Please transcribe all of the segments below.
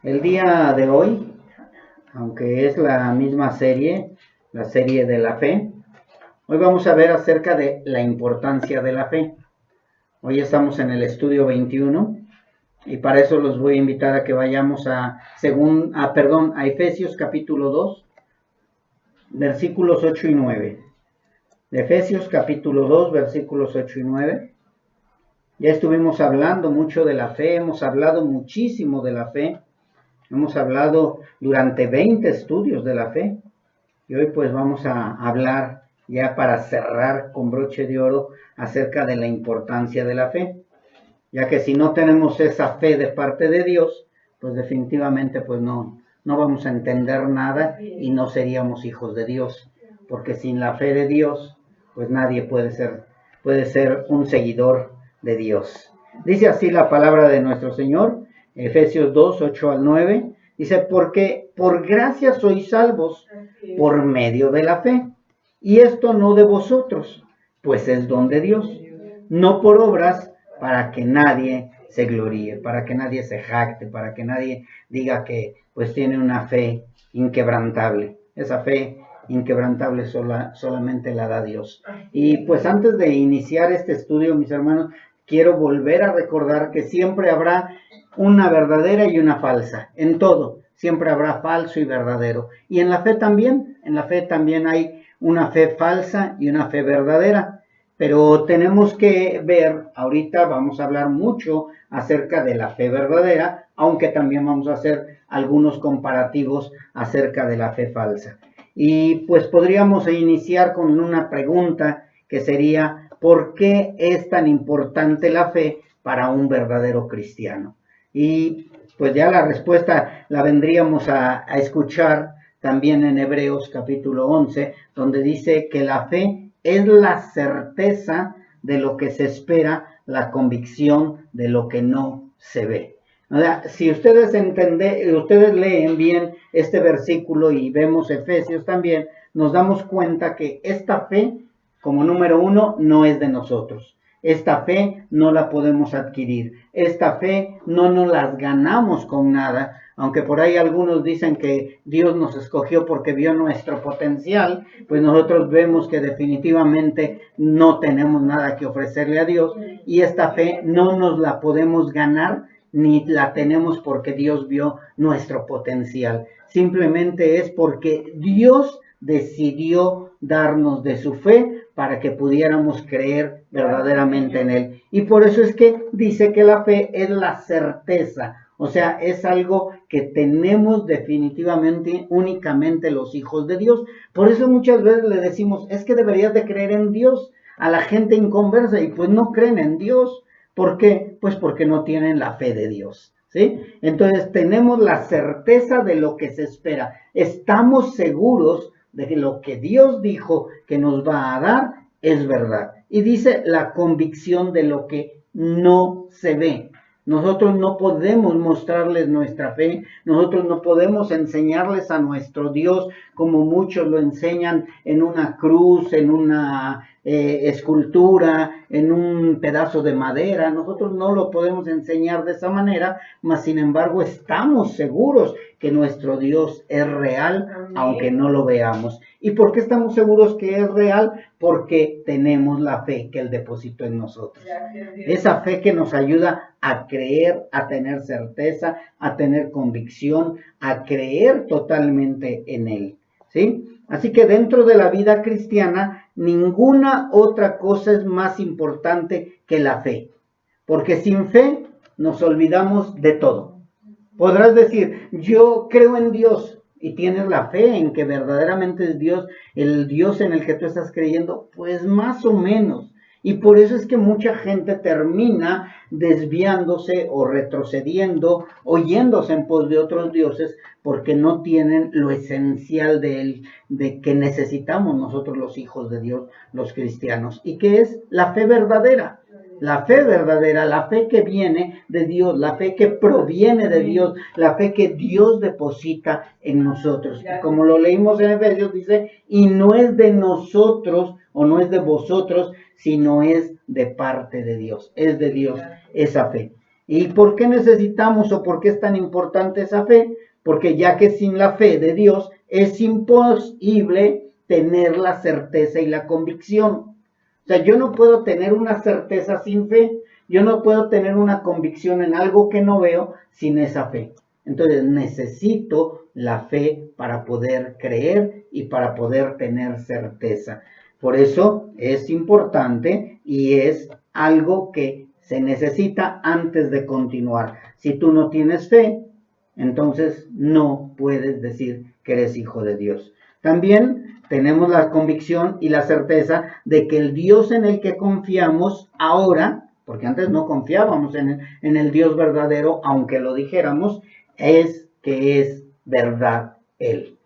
El día de hoy, aunque es la misma serie, la serie de la fe, hoy vamos a ver acerca de la importancia de la fe. Hoy estamos en el estudio 21 y para eso los voy a invitar a que vayamos a Efesios capítulo 2, versículos 8 y 9. De Efesios capítulo 2, versículos 8 y 9. Ya estuvimos hablando mucho de la fe, hemos hablado muchísimo de la fe. Hemos hablado durante 20 estudios de la fe y hoy pues vamos a hablar ya para cerrar con broche de oro acerca de la importancia de la fe, ya que si no tenemos esa fe de parte de Dios, pues definitivamente pues no vamos a entender nada y no seríamos hijos de Dios, porque sin la fe de Dios pues nadie puede ser un seguidor de Dios. Dice así la palabra de nuestro Señor, Efesios 2, 8 al 9, dice, porque por gracia sois salvos por medio de la fe, y esto no de vosotros, pues es don de Dios, no por obras, para que nadie se gloríe, para que nadie se jacte, para que nadie diga que pues tiene una fe inquebrantable. Esa fe inquebrantable solamente la da Dios. Y pues antes de iniciar este estudio, mis hermanos, quiero volver a recordar que siempre habrá una verdadera y una falsa. En todo, siempre habrá falso y verdadero. Y en la fe también hay una fe falsa y una fe verdadera. Pero tenemos que ver, ahorita vamos a hablar mucho acerca de la fe verdadera, aunque también vamos a hacer algunos comparativos acerca de la fe falsa. Y pues podríamos iniciar con una pregunta que sería, ¿por qué es tan importante la fe para un verdadero cristiano? Y pues ya la respuesta la vendríamos a escuchar también en Hebreos capítulo 11, donde dice que la fe es la certeza de lo que se espera, la convicción de lo que no se ve. O sea, si ustedes leen bien este versículo y vemos Efesios también, nos damos cuenta que esta fe, como número uno, no es de nosotros. Esta fe no la podemos adquirir. Esta fe no nos las ganamos con nada, aunque por ahí algunos dicen que Dios nos escogió porque vio nuestro potencial, pues nosotros vemos que definitivamente no tenemos nada que ofrecerle a Dios y esta fe no nos la podemos ganar ni la tenemos porque Dios vio nuestro potencial. Simplemente es porque Dios decidió darnos de su fe para que pudiéramos creer verdaderamente en Él. Y por eso es que dice que la fe es la certeza. O sea, es algo que tenemos definitivamente únicamente los hijos de Dios. Por eso muchas veces le decimos, es que deberías de creer en Dios a la gente inconversa y pues no creen en Dios. ¿Por qué? Pues porque no tienen la fe de Dios. ¿Sí? Entonces tenemos la certeza de lo que se espera. Estamos seguros de que lo que Dios dijo que nos va a dar es verdad. Y dice la convicción de lo que no se ve. Nosotros no podemos mostrarles nuestra fe, nosotros no podemos enseñarles a nuestro Dios como muchos lo enseñan en una cruz, en una escultura, en un pedazo de madera. Nosotros no lo podemos enseñar de esa manera, mas sin embargo estamos seguros que nuestro Dios es real, aunque no lo veamos. ¿Y por qué estamos seguros que es real? Porque tenemos la fe que Él depositó en nosotros. Esa fe que nos ayuda a creer, a tener certeza, a tener convicción, a creer totalmente en Él. ¿Sí? Así que dentro de la vida cristiana, ninguna otra cosa es más importante que la fe. Porque sin fe nos olvidamos de todo. Podrás decir, yo creo en Dios y tienes la fe en que verdaderamente es Dios, el Dios en el que tú estás creyendo, pues más o menos. Y por eso es que mucha gente termina desviándose o retrocediendo o yéndose en pos de otros dioses porque no tienen lo esencial de él, de que necesitamos nosotros los hijos de Dios, los cristianos, y que es la fe verdadera. La fe verdadera, la fe que viene de Dios, la fe que proviene de Dios, la fe que Dios deposita en nosotros. Y como lo leímos en Efesios, dice, y no es de nosotros o no es de vosotros, sino es de parte de Dios. Es de Dios esa fe. ¿Y por qué necesitamos o por qué es tan importante esa fe? Porque ya que sin la fe de Dios es imposible tener la certeza y la convicción. O sea, yo no puedo tener una certeza sin fe. Yo no puedo tener una convicción en algo que no veo sin esa fe. Entonces necesito la fe para poder creer y para poder tener certeza. Por eso es importante y es algo que se necesita antes de continuar. Si tú no tienes fe, entonces no puedes decir que eres hijo de Dios. También tenemos la convicción y la certeza de que el Dios en el que confiamos ahora, porque antes no confiábamos en el Dios verdadero, aunque lo dijéramos, es que es verdad Él.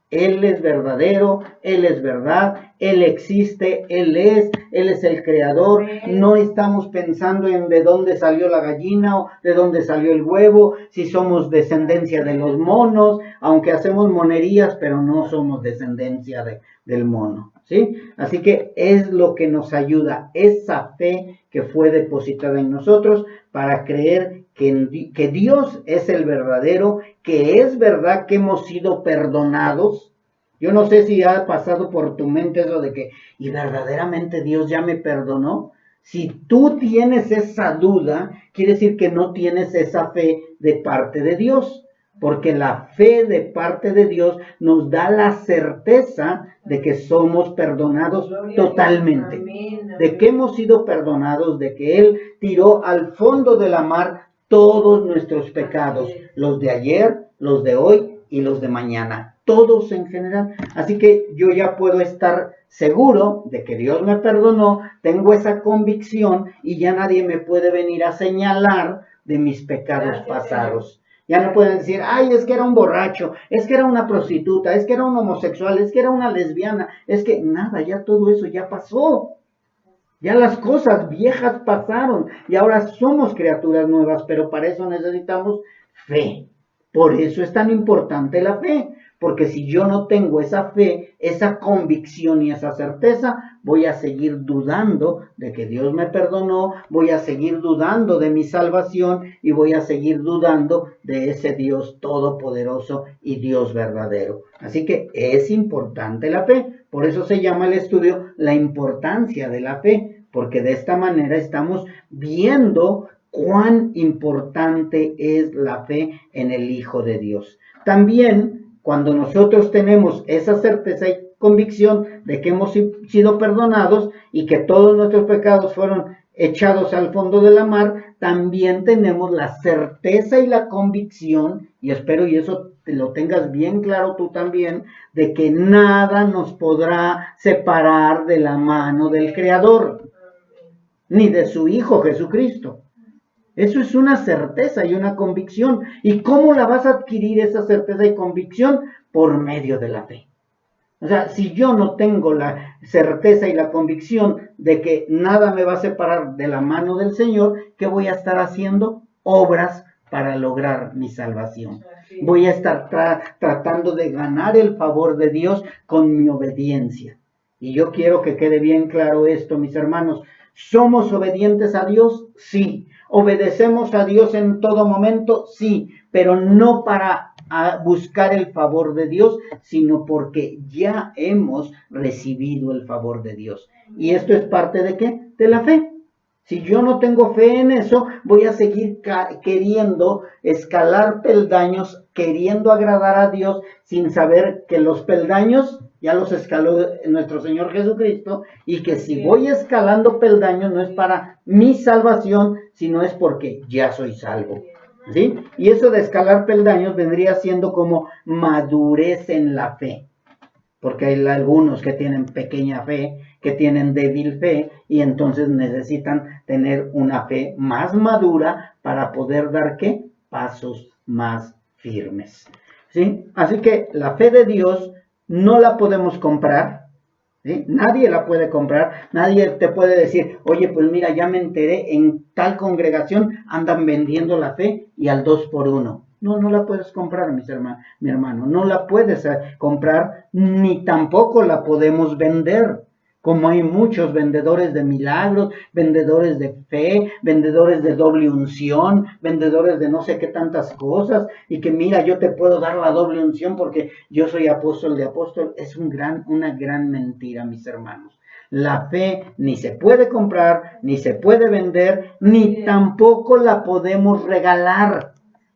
Él es verdadero, Él es verdad, Él existe, Él es el creador. No estamos pensando en de dónde salió la gallina o de dónde salió el huevo, si somos descendencia de los monos, aunque hacemos monerías, pero no somos descendencia del mono, ¿sí? Así que es lo que nos ayuda, esa fe que fue depositada en nosotros para creer que Dios es el verdadero, que es verdad que hemos sido perdonados. Yo no sé si ha pasado por tu mente eso de que, ¿y verdaderamente Dios ya me perdonó? Si tú tienes esa duda, quiere decir que no tienes esa fe de parte de Dios, porque la fe de parte de Dios nos da la certeza de que somos perdonados totalmente, de que hemos sido perdonados, de que Él tiró al fondo de la mar todos nuestros pecados, los de ayer, los de hoy y los de mañana, todos en general. Así que yo ya puedo estar seguro de que Dios me perdonó, tengo esa convicción y ya nadie me puede venir a señalar de mis pecados pasados. Ya no pueden decir, ay, es que era un borracho, es que era una prostituta, es que era un homosexual, es que era una lesbiana, es que nada, ya todo eso ya pasó. Ya las cosas viejas pasaron y ahora somos criaturas nuevas, pero para eso necesitamos fe. Por eso es tan importante la fe, porque si yo no tengo esa fe, esa convicción y esa certeza, voy a seguir dudando de que Dios me perdonó, voy a seguir dudando de mi salvación y voy a seguir dudando de ese Dios todopoderoso y Dios verdadero. Así que es importante la fe. Por eso se llama el estudio la importancia de la fe, porque de esta manera estamos viendo cuán importante es la fe en el Hijo de Dios. También, cuando nosotros tenemos esa certeza y convicción de que hemos sido perdonados y que todos nuestros pecados fueron echados al fondo de la mar, también tenemos la certeza y la convicción, y espero y eso te lo tengas bien claro tú también, de que nada nos podrá separar de la mano del Creador, ni de su Hijo Jesucristo. Eso es una certeza y una convicción. ¿Y cómo la vas a adquirir esa certeza y convicción? Por medio de la fe. O sea, si yo no tengo la certeza y la convicción de que nada me va a separar de la mano del Señor, ¿qué voy a estar haciendo? Obras para lograr mi salvación. Voy a estar tratando de ganar el favor de Dios con mi obediencia. Y yo quiero que quede bien claro esto, mis hermanos. ¿Somos obedientes a Dios? Sí. ¿Obedecemos a Dios en todo momento? Sí, pero no para buscar el favor de Dios, sino porque ya hemos recibido el favor de Dios. ¿Y esto es parte de qué? De la fe. Si yo no tengo fe en eso, voy a seguir queriendo escalar peldaños, queriendo agradar a Dios, sin saber que los peldaños ya los escaló nuestro Señor Jesucristo, y que si voy escalando peldaños no es para mi salvación, sino es porque ya soy salvo. ¿Sí? Y eso de escalar peldaños vendría siendo como madurez en la fe. Porque hay algunos que tienen pequeña fe, que tienen débil fe, y entonces necesitan tener una fe más madura para poder dar, ¿qué? Pasos más firmes. ¿Sí? Así que la fe de Dios no la podemos comprar, ¿sí? Nadie la puede comprar, nadie te puede decir, oye, pues mira, ya me enteré, en tal congregación andan vendiendo la fe y al 2 por 1. No, no la puedes comprar, mi hermano, no la puedes comprar, ni tampoco la podemos vender. Como hay muchos vendedores de milagros, vendedores de fe, vendedores de doble unción, vendedores de no sé qué tantas cosas, y que mira, yo te puedo dar la doble unción porque yo soy apóstol de apóstol. Es una gran mentira, mis hermanos. La fe ni se puede comprar, ni se puede vender, ni tampoco la podemos regalar.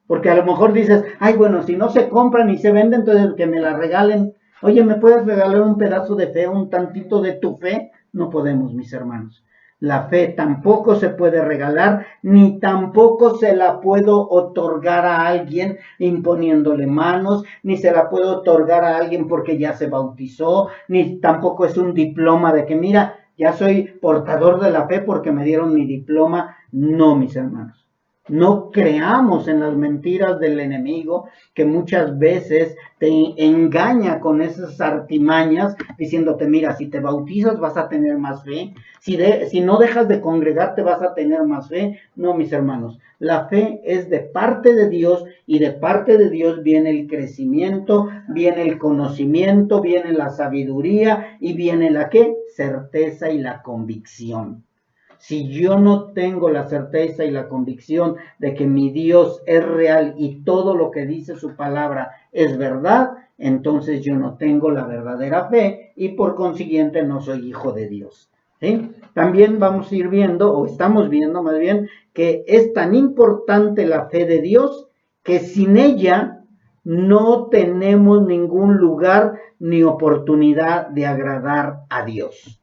Porque a lo mejor dices, ay, bueno, si no se compra ni se vende, entonces que me la regalen. Oye, ¿me puedes regalar un pedazo de fe, un tantito de tu fe? No podemos, mis hermanos. La fe tampoco se puede regalar, ni tampoco se la puedo otorgar a alguien imponiéndole manos, ni se la puedo otorgar a alguien porque ya se bautizó, ni tampoco es un diploma de que, mira, ya soy portador de la fe porque me dieron mi diploma. No, mis hermanos. No creamos en las mentiras del enemigo, que muchas veces te engaña con esas artimañas diciéndote, mira, si te bautizas vas a tener más fe, si no dejas de congregarte vas a tener más fe. No, mis hermanos, la fe es de parte de Dios, y de parte de Dios viene el crecimiento, viene el conocimiento, viene la sabiduría y viene la ¿qué? Certeza y la convicción. Si yo no tengo la certeza y la convicción de que mi Dios es real y todo lo que dice su palabra es verdad, entonces yo no tengo la verdadera fe y por consiguiente no soy hijo de Dios. ¿Sí? También vamos a ir viendo, o estamos viendo más bien, que es tan importante la fe de Dios que sin ella no tenemos ningún lugar ni oportunidad de agradar a Dios.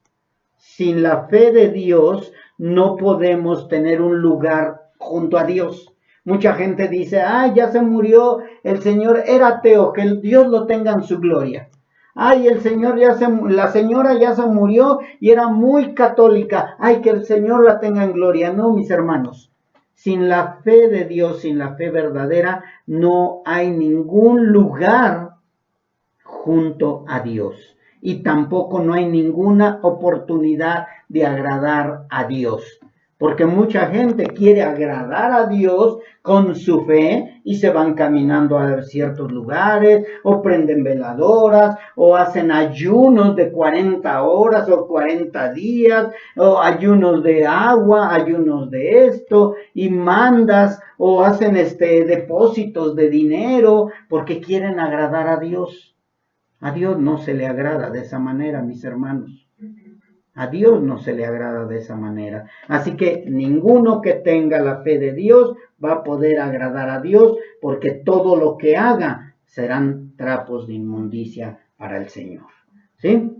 Sin la fe de Dios no podemos tener un lugar junto a Dios. Mucha gente dice, ay, ya se murió el Señor, era ateo, que el Dios lo tenga en su gloria. Ay, la señora ya se murió y era muy católica. Ay, que el Señor la tenga en gloria. No, mis hermanos. Sin la fe de Dios, sin la fe verdadera, no hay ningún lugar junto a Dios. Y tampoco no hay ninguna oportunidad de agradar a Dios. Porque mucha gente quiere agradar a Dios con su fe y se van caminando a ciertos lugares, o prenden veladoras, o hacen ayunos de 40 horas o 40 días, o ayunos de agua, ayunos de esto, y mandas, o hacen depósitos de dinero porque quieren agradar a Dios. A Dios no se le agrada de esa manera, mis hermanos. A Dios no se le agrada de esa manera. Así que ninguno que tenga la fe de Dios va a poder agradar a Dios, porque todo lo que haga serán trapos de inmundicia para el Señor. ¿Sí?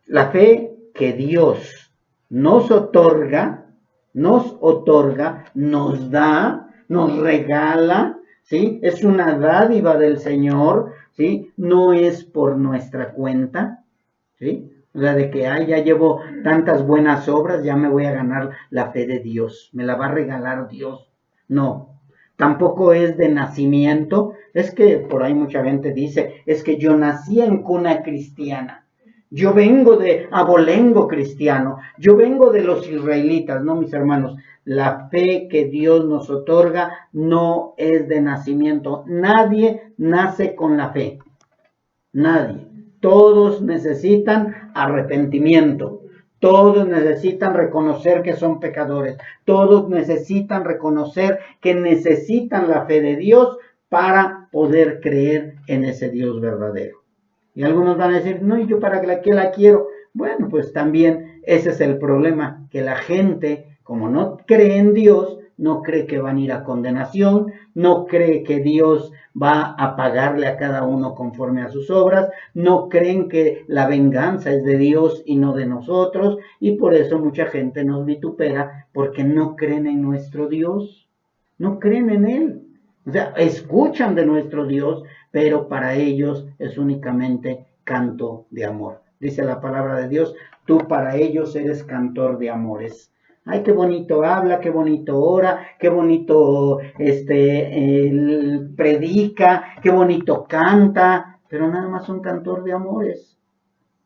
La fe que Dios nos otorga, nos da, nos regala, ¿sí? Es una dádiva del Señor, ¿sí? No es por nuestra cuenta, ¿sí? O sea, de que, ya llevo tantas buenas obras, ya me voy a ganar la fe de Dios, me la va a regalar Dios. No, tampoco es de nacimiento. Es que por ahí mucha gente dice, es que yo nací en cuna cristiana. Yo vengo de abolengo cristiano, yo vengo de los israelitas. No, mis hermanos, la fe que Dios nos otorga no es de nacimiento. Nadie nace con la fe, nadie. Todos necesitan arrepentimiento, todos necesitan reconocer que son pecadores, todos necesitan reconocer que necesitan la fe de Dios para poder creer en ese Dios verdadero. Y algunos van a decir, no, ¿y yo para qué la quiero? Bueno, pues también ese es el problema, que la gente, como no cree en Dios, no cree que van a ir a condenación, no cree que Dios va a pagarle a cada uno conforme a sus obras, no creen que la venganza es de Dios y no de nosotros, y por eso mucha gente nos vitupera, porque no creen en nuestro Dios, no creen en Él. O sea, escuchan de nuestro Dios, pero para ellos es únicamente canto de amor. Dice la palabra de Dios, tú para ellos eres cantor de amores. Ay, qué bonito habla, qué bonito ora, qué bonito predica, qué bonito canta, pero nada más un cantor de amores.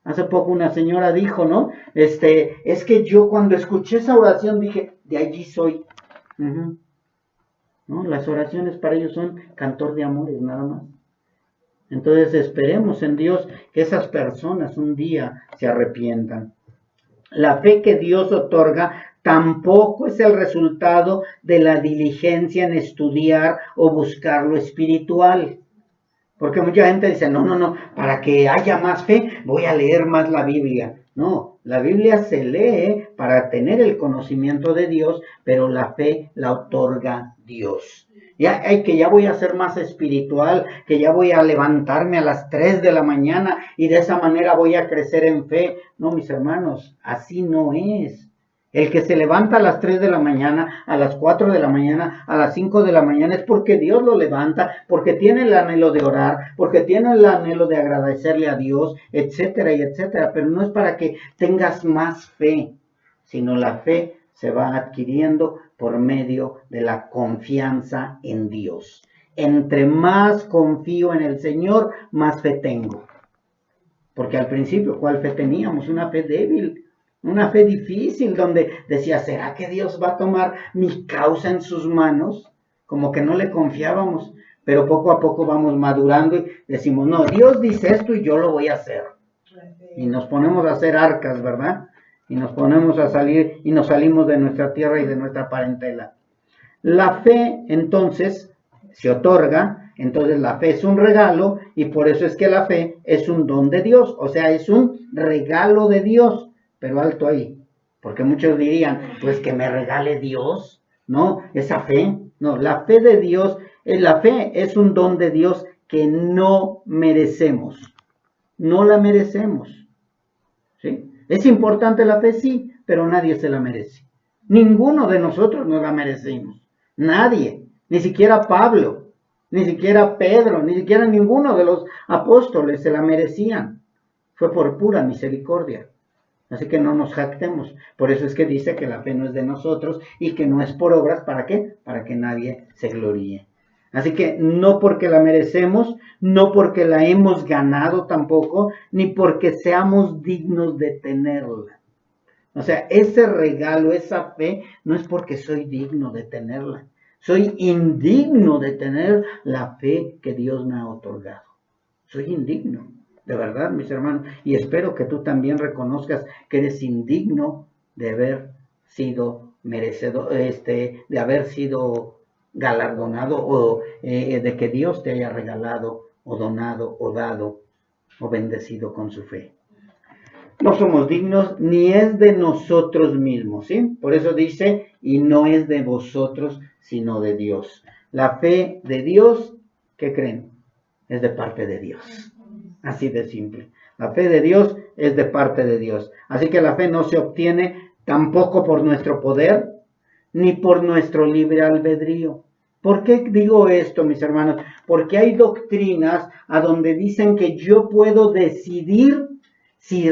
Hace poco una señora dijo, ¿no? Es que yo cuando escuché esa oración dije, de allí soy. ¿No? Las oraciones para ellos son cantor de amores, nada más. Entonces esperemos en Dios que esas personas un día se arrepientan. La fe que Dios otorga tampoco es el resultado de la diligencia en estudiar o buscar lo espiritual. Porque mucha gente dice, no, para que haya más fe voy a leer más la Biblia. No, la Biblia se lee para tener el conocimiento de Dios, pero la fe la otorga Dios. Ya voy a ser más espiritual, que ya voy a levantarme a las 3 de la mañana y de esa manera voy a crecer en fe. No, mis hermanos, así no es. El que se levanta a las 3 de la mañana, a las 4 de la mañana, a las 5 de la mañana, es porque Dios lo levanta, porque tiene el anhelo de orar, porque tiene el anhelo de agradecerle a Dios, etcétera y etcétera. Pero no es para que tengas más fe, sino la fe se va adquiriendo por medio de la confianza en Dios. Entre más confío en el Señor, más fe tengo. Porque al principio, ¿cuál fe teníamos? Una fe débil. Una fe difícil donde decía, ¿será que Dios va a tomar mi causa en sus manos? Como que no le confiábamos, pero poco a poco vamos madurando y decimos, no, Dios dice esto y yo lo voy a hacer. Y nos ponemos a hacer arcas, ¿verdad? Y nos ponemos a salir y nos salimos de nuestra tierra y de nuestra parentela. La fe, entonces, se otorga, entonces la fe es un regalo y por eso es que la fe es un don de Dios, o sea, es un regalo de Dios. Pero alto ahí, porque muchos dirían, pues que me regale Dios, ¿no? Esa fe, no, la fe de Dios, la fe es un don de Dios que no merecemos, no la merecemos, ¿sí? ¿Es importante la fe? Sí, pero nadie se la merece. Ninguno de nosotros nos la merecemos, nadie, ni siquiera Pablo, ni siquiera Pedro, ni siquiera ninguno de los apóstoles se la merecían, fue por pura misericordia. Así que no nos jactemos. Por eso es que dice que la fe no es de nosotros y que no es por obras. ¿Para qué? Para que nadie se gloríe. Así que no porque la merecemos, no porque la hemos ganado tampoco, ni porque seamos dignos de tenerla. O sea, ese regalo, esa fe, no es porque soy digno de tenerla. Soy indigno de tener la fe que Dios me ha otorgado. Soy indigno. De verdad, mis hermanos, y espero que tú también reconozcas que eres indigno de haber sido merecedor, de haber sido galardonado o de que Dios te haya regalado o donado o dado o bendecido con su fe. No somos dignos ni es de nosotros mismos, ¿sí? Por eso dice, y no es de vosotros, sino de Dios. La fe de Dios, ¿qué creen? Es de parte de Dios. Así de simple. La fe de Dios es de parte de Dios. Así que la fe no se obtiene tampoco por nuestro poder, ni por nuestro libre albedrío. ¿Por qué digo esto, mis hermanos? Porque hay doctrinas a donde dicen que yo puedo decidir si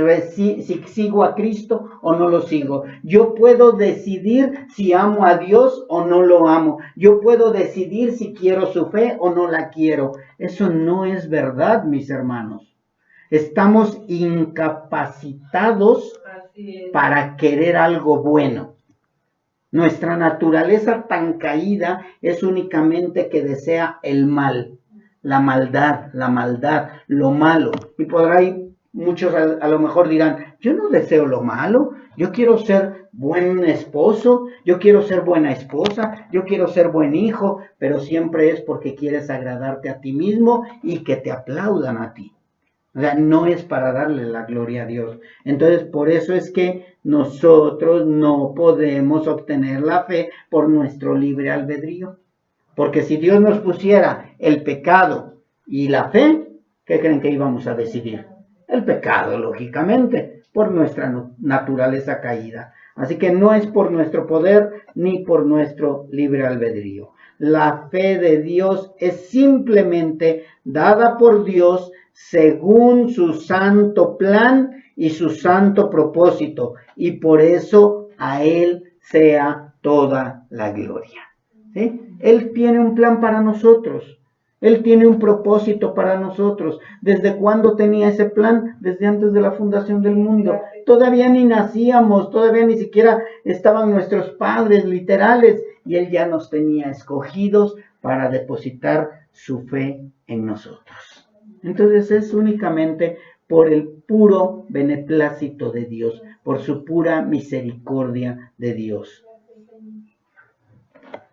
sigo a Cristo o no lo sigo. Yo puedo decidir si amo a Dios o no lo amo. Yo puedo decidir si quiero su fe o no la quiero. Eso no es verdad, mis hermanos. Estamos incapacitados para querer algo bueno. Nuestra naturaleza tan caída es únicamente que desea el mal, la maldad, lo malo. Y por ahí muchos a lo mejor dirán, yo no deseo lo malo, yo quiero ser buen esposo, yo quiero ser buena esposa, yo quiero ser buen hijo, pero siempre es porque quieres agradarte a ti mismo y que te aplaudan a ti. O sea, no es para darle la gloria a Dios. Entonces, por eso es que nosotros no podemos obtener la fe por nuestro libre albedrío. Porque si Dios nos pusiera el pecado y la fe, ¿qué creen que íbamos a decidir? El pecado, lógicamente, por nuestra naturaleza caída. Así que no es por nuestro poder ni por nuestro libre albedrío. La fe de Dios es simplemente dada por Dios según su santo plan y su santo propósito, y por eso a Él sea toda la gloria. ¿Sí? Él tiene un plan para nosotros, Él tiene un propósito para nosotros. ¿Desde cuándo tenía ese plan? Desde antes de la fundación del mundo. Todavía ni nacíamos, todavía ni siquiera estaban nuestros padres literales, y Él ya nos tenía escogidos para depositar su fe en nosotros. Entonces es únicamente por el puro beneplácito de Dios, por su pura misericordia de Dios.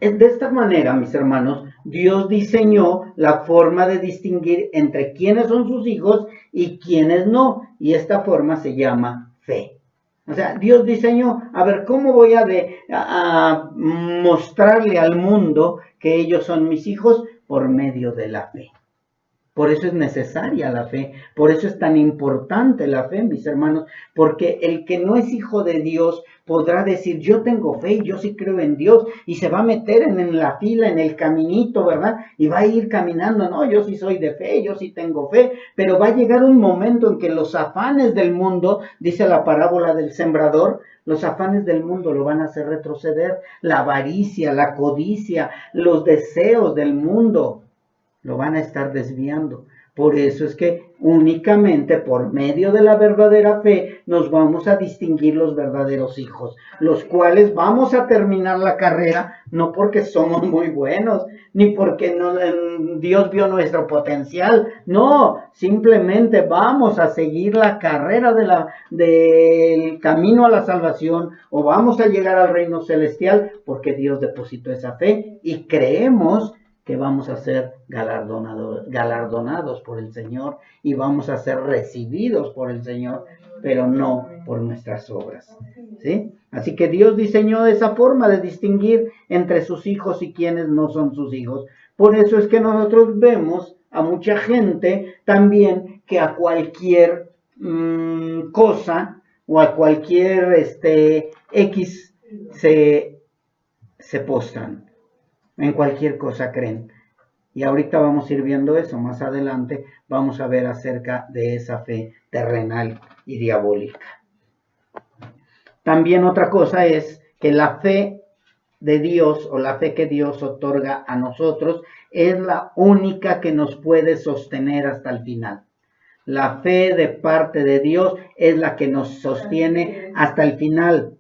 De esta manera, mis hermanos, Dios diseñó la forma de distinguir entre quiénes son sus hijos y quiénes no, y esta forma se llama fe. O sea, Dios diseñó, a ver, ¿cómo voy a mostrarle al mundo que ellos son mis hijos? Por medio de la fe. Por eso es necesaria la fe, por eso es tan importante la fe, mis hermanos, porque el que no es hijo de Dios podrá decir, yo tengo fe, yo sí creo en Dios, y se va a meter en la fila, en el caminito, ¿verdad? Y va a ir caminando, no, yo sí soy de fe, yo sí tengo fe, pero va a llegar un momento en que los afanes del mundo, dice la parábola del sembrador, los afanes del mundo lo van a hacer retroceder, la avaricia, la codicia, los deseos del mundo lo van a estar desviando. Por eso es que únicamente por medio de la verdadera fe nos vamos a distinguir los verdaderos hijos, los cuales vamos a terminar la carrera, no porque somos muy buenos, ni porque Dios vio nuestro potencial, no, simplemente vamos a seguir la carrera del camino a la salvación, o vamos a llegar al reino celestial, porque Dios depositó esa fe y creemos que vamos a ser galardonados por el Señor y vamos a ser recibidos por el Señor, pero no por nuestras obras, ¿sí? Así que Dios diseñó esa forma de distinguir entre sus hijos y quienes no son sus hijos. Por eso es que nosotros vemos a mucha gente también que a cualquier cosa o a cualquier X se postran. En cualquier cosa creen. Y ahorita vamos a ir viendo eso. Más adelante vamos a ver acerca de esa fe terrenal y diabólica. También otra cosa es que la fe de Dios o la fe que Dios otorga a nosotros es la única que nos puede sostener hasta el final. La fe de parte de Dios es la que nos sostiene hasta el final.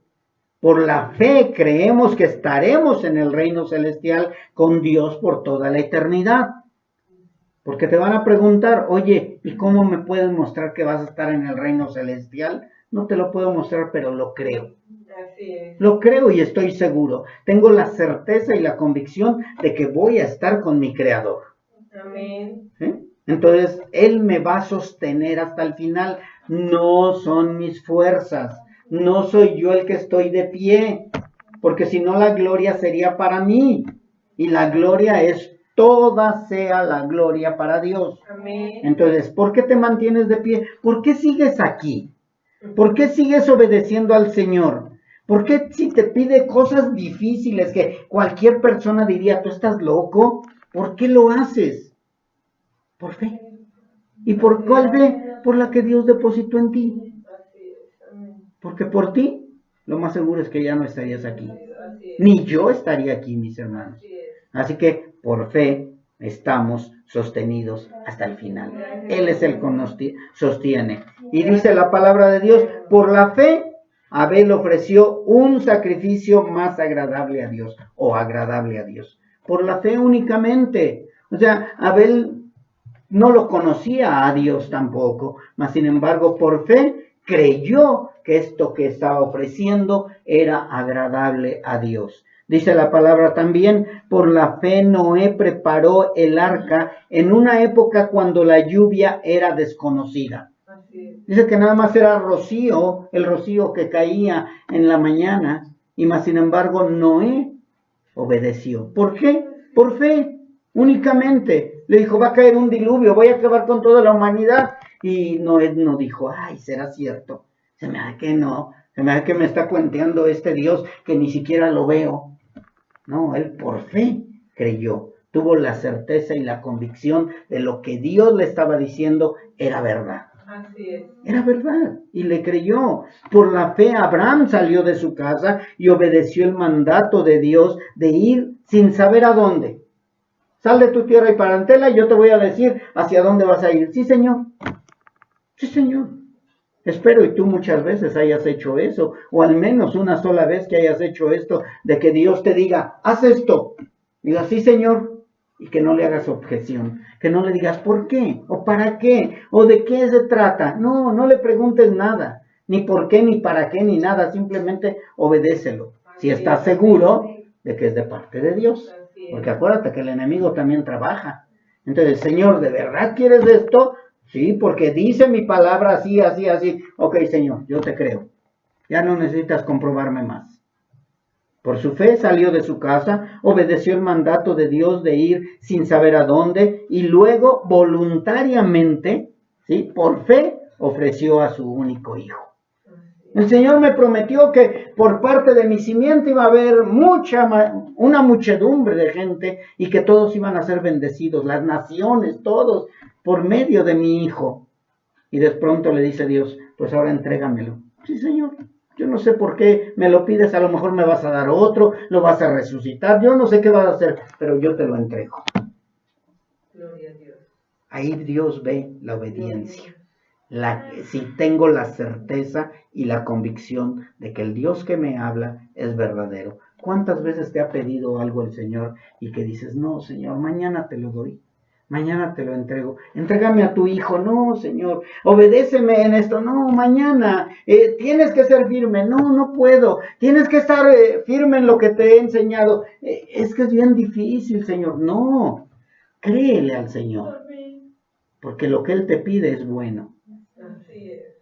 Por la fe creemos que estaremos en el reino celestial con Dios por toda la eternidad. Porque te van a preguntar, oye, ¿y cómo me puedes mostrar que vas a estar en el reino celestial? No te lo puedo mostrar, pero lo creo. Así es. Lo creo y estoy seguro. Tengo la certeza y la convicción de que voy a estar con mi Creador. Amén. ¿Sí? Entonces, Él me va a sostener hasta el final. No son mis fuerzas. No soy yo el que estoy de pie, porque si no la gloria sería para mí. Y la gloria es toda sea la gloria para Dios. Amén. Entonces, ¿por qué te mantienes de pie? ¿Por qué sigues aquí? ¿Por qué sigues obedeciendo al Señor? ¿Por qué si te pide cosas difíciles que cualquier persona diría, tú estás loco? ¿Por qué lo haces? Por fe. ¿Y por cuál fe? Por la que Dios depositó en ti. Porque por ti, lo más seguro es que ya no estarías aquí. Ni yo estaría aquí, mis hermanos. Así que, por fe, estamos sostenidos hasta el final. Él es el que nos sostiene. Y dice la palabra de Dios, por la fe, Abel ofreció un sacrificio más agradable a Dios, o agradable a Dios. Por la fe únicamente. O sea, Abel no lo conocía a Dios tampoco, mas sin embargo, por fe, creyó que esto que estaba ofreciendo era agradable a Dios. Dice la palabra también, por la fe Noé preparó el arca en una época cuando la lluvia era desconocida. Dice que nada más era rocío, el rocío que caía en la mañana, y más sin embargo Noé obedeció. ¿Por qué? Por fe, únicamente. Le dijo, va a caer un diluvio, voy a acabar con toda la humanidad. Y Noé no dijo, ay, ¿será cierto? Se me hace que no, se me hace que me está cuenteando este Dios que ni siquiera lo veo. No, él por fe creyó, tuvo la certeza y la convicción de lo que Dios le estaba diciendo era verdad. Así es. Era verdad y le creyó. Por la fe Abraham salió de su casa y obedeció el mandato de Dios de ir sin saber a dónde. Sal de tu tierra y parentela y yo te voy a decir hacia dónde vas a ir. Sí, Señor. Sí, Señor. Espero y tú muchas veces hayas hecho eso, o al menos una sola vez que hayas hecho esto, de que Dios te diga, haz esto. Diga, sí, Señor, Y que no le hagas objeción, que no le digas ¿por qué? ¿O para qué? ¿O de qué se trata? No, no le preguntes nada, ni por qué, ni para qué, ni nada, simplemente obedécelo. Si estás seguro de que es de parte de Dios. Porque acuérdate que el enemigo también trabaja. Entonces, Señor, ¿de verdad quieres esto? Sí, porque dice mi palabra así, así, así. Ok, Señor, yo te creo. Ya no necesitas comprobarme más. Por su fe salió de su casa, obedeció el mandato de Dios de ir sin saber a dónde y luego voluntariamente, ¿sí? Por fe, ofreció a su único hijo. El Señor me prometió que por parte de mi simiente iba a haber una muchedumbre de gente y que todos iban a ser bendecidos, las naciones, todos, por medio de mi hijo. Y de pronto le dice Dios, pues ahora entrégamelo. Sí, Señor. Yo no sé por qué me lo pides, a lo mejor me vas a dar otro, lo vas a resucitar, yo no sé qué vas a hacer, pero yo te lo entrego. Gloria a Dios. Ahí Dios ve la obediencia. Si tengo la certeza y la convicción de que el Dios que me habla es verdadero. ¿Cuántas veces te ha pedido algo el Señor y que dices, no, Señor, mañana te lo doy? Mañana te lo entrego. Entrégame a tu hijo. No, Señor. Obedéceme en esto. No, mañana. Tienes que ser firme. No, no puedo. Tienes que estar firme en lo que te he enseñado. Es que es bien difícil, Señor. No. Créele al Señor. Porque lo que Él te pide es bueno. Así es.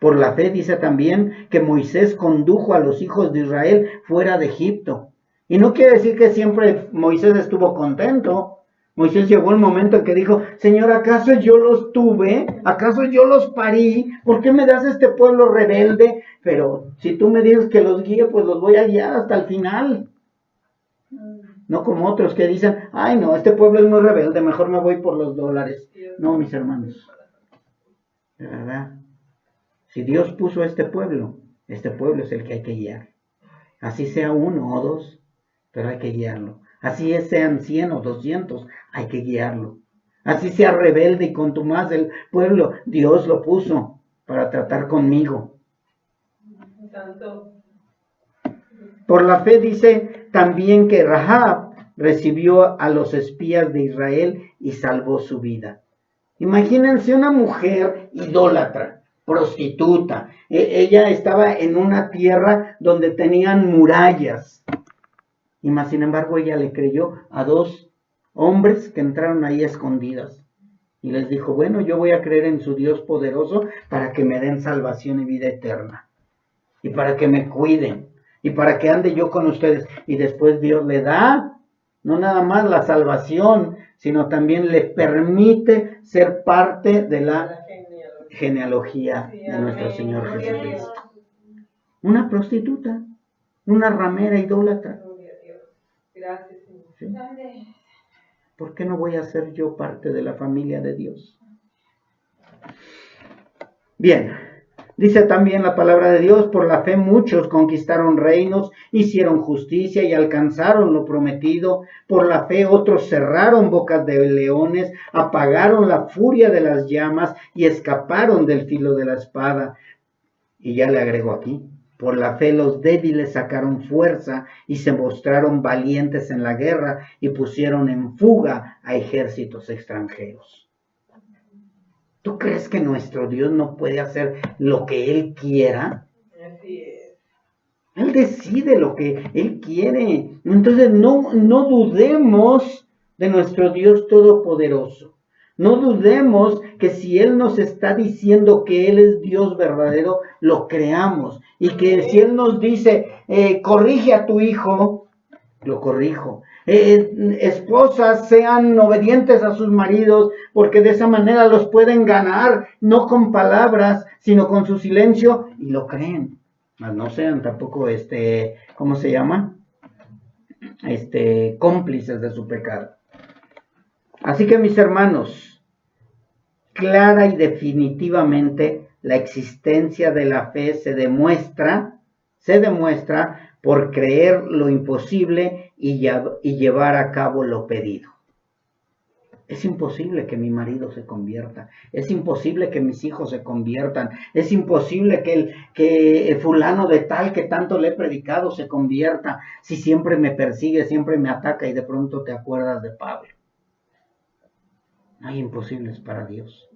Por la fe dice también que Moisés condujo a los hijos de Israel fuera de Egipto. Y no quiere decir que siempre Moisés estuvo contento. Moisés llegó el momento en que dijo, Señor, ¿acaso yo los tuve? ¿Acaso yo los parí? ¿Por qué me das este pueblo rebelde? Pero si tú me dices que los guíe, pues los voy a guiar hasta el final. No como otros que dicen, ay no, este pueblo es muy rebelde, mejor me voy por los dólares. No, mis hermanos, de verdad. Si Dios puso este pueblo es el que hay que guiar. Así sea 1 o 2, pero hay que guiarlo. Así sean 100 o 200, hay que guiarlo. Así sea rebelde y contumaz el pueblo, Dios lo puso para tratar conmigo. Santo. Por la fe dice también que Rahab recibió a los espías de Israel y salvó su vida. Imagínense una mujer idólatra, prostituta. Ella estaba en una tierra donde tenían murallas. Y más sin embargo ella le creyó a 2 hombres que entraron ahí escondidas. Y les dijo, bueno, yo voy a creer en su Dios poderoso para que me den salvación y vida eterna. Y para que me cuiden. Y para que ande yo con ustedes. Y después Dios le da, no nada más la salvación, sino también le permite ser parte de la genealogía de nuestro Señor Jesucristo. Una prostituta, una ramera idólatra. Gracias, Señor. ¿Sí? ¿Por qué no voy a ser yo parte de la familia de Dios? Bien, dice también la palabra de Dios, por la fe muchos conquistaron reinos, hicieron justicia y alcanzaron lo prometido. Por la fe otros cerraron bocas de leones, apagaron la furia de las llamas y escaparon del filo de la espada. Y ya le agrego aquí, por la fe los débiles sacaron fuerza y se mostraron valientes en la guerra y pusieron en fuga a ejércitos extranjeros. ¿Tú crees que nuestro Dios no puede hacer lo que Él quiera? Así es. Él decide lo que Él quiere. Entonces no dudemos de nuestro Dios todopoderoso. No dudemos que si Él nos está diciendo que Él es Dios verdadero, lo creamos. Y que si Él nos dice, corrige a tu hijo, lo corrijo. Esposas sean obedientes a sus maridos, porque de esa manera los pueden ganar, no con palabras, sino con su silencio, y lo creen. Mas no sean tampoco, ¿cómo se llama? Cómplices de su pecado. Así que mis hermanos, clara y definitivamente la existencia de la fe se demuestra por creer lo imposible y llevar a cabo lo pedido. Es imposible que mi marido se convierta, es imposible que mis hijos se conviertan, es imposible que el fulano de tal que tanto le he predicado se convierta, si siempre me persigue, siempre me ataca y de pronto te acuerdas de Pablo. No hay imposibles para Dios.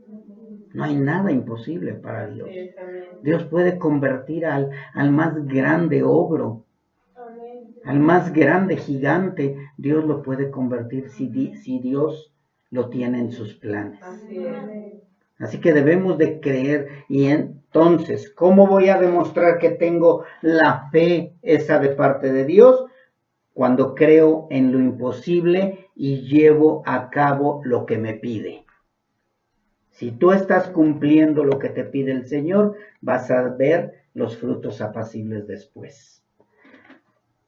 No hay nada imposible para Dios. Sí, amén. Dios puede convertir al más grande ogro, Amén. al más grande gigante. Dios lo puede convertir si Dios lo tiene en sus planes. Así es. Así que debemos de creer. Y entonces, ¿cómo voy a demostrar que tengo la fe esa de parte de Dios? Cuando creo en lo imposible y llevo a cabo lo que me pide. Si tú estás cumpliendo lo que te pide el Señor, vas a ver los frutos apacibles después.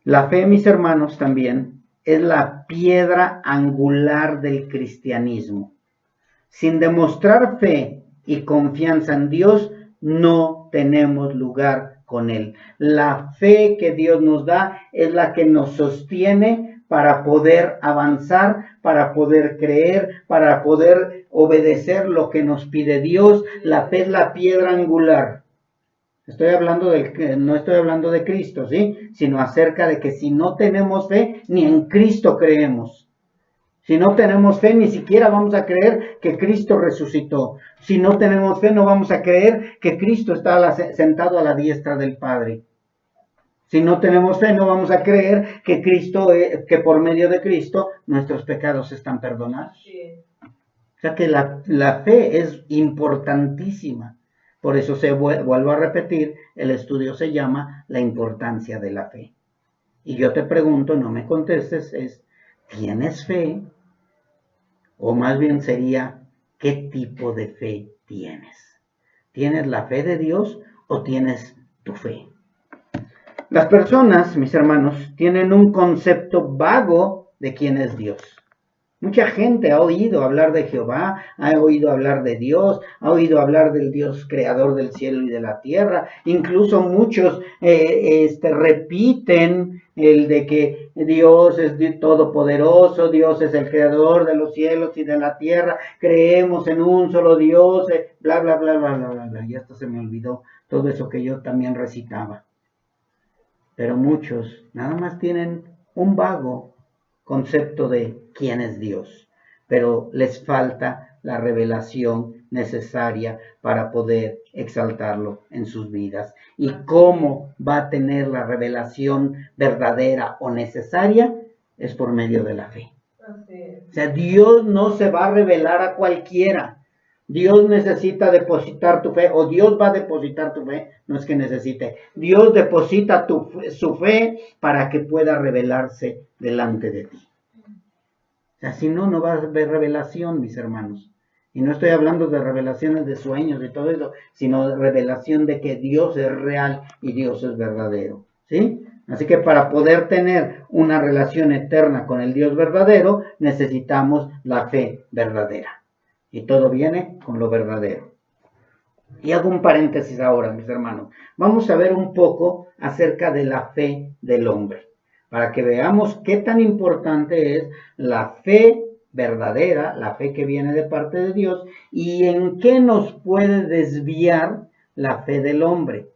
La fe, mis hermanos, también es la piedra angular del cristianismo. Sin demostrar fe y confianza en Dios, no tenemos lugar con Él. La fe que Dios nos da es la que nos sostiene para poder avanzar, para poder creer, para poder obedecer lo que nos pide Dios. La fe es la piedra angular. No estoy hablando de Cristo, ¿sí? Sino acerca de que si no tenemos fe, ni en Cristo creemos. Si no tenemos fe, ni siquiera vamos a creer que Cristo resucitó. Si no tenemos fe, no vamos a creer que Cristo está sentado a la diestra del Padre. Si no tenemos fe, no vamos a creer que que por medio de Cristo nuestros pecados están perdonados. Sí. O sea que la fe es importantísima. Por eso vuelvo a repetir, el estudio se llama La importancia de la fe. Y yo te pregunto, no me contestes, ¿tienes fe? O más bien sería, ¿qué tipo de fe tienes? ¿Tienes la fe de Dios o tienes tu fe? Las personas, mis hermanos, tienen un concepto vago de quién es Dios. Mucha gente ha oído hablar de Jehová, ha oído hablar de Dios, ha oído hablar del Dios creador del cielo y de la tierra. Incluso muchos repiten el de que Dios es todopoderoso, Dios es el creador de los cielos y de la tierra, creemos en un solo Dios, bla, bla, bla, bla, bla, bla, bla. Y hasta se me olvidó todo eso que yo también recitaba. Pero muchos nada más tienen un vago concepto de quién es Dios, pero les falta la revelación necesaria para poder exaltarlo en sus vidas. ¿Y cómo va a tener la revelación verdadera o necesaria? Es por medio de la fe. O sea, Dios no se va a revelar a cualquiera. Dios necesita depositar tu fe, o Dios va a depositar tu fe, no es que necesite. Dios deposita su fe para que pueda revelarse delante de ti. O sea, si no, no va a haber revelación, mis hermanos. Y no estoy hablando de revelaciones de sueños y todo eso, sino de revelación de que Dios es real y Dios es verdadero. ¿Sí? Así que para poder tener una relación eterna con el Dios verdadero, necesitamos la fe verdadera. Y todo viene con lo verdadero. Y hago un paréntesis ahora, mis hermanos. Vamos a ver un poco acerca de la fe del hombre, para que veamos qué tan importante es la fe verdadera, la fe que viene de parte de Dios, y en qué nos puede desviar la fe del hombre.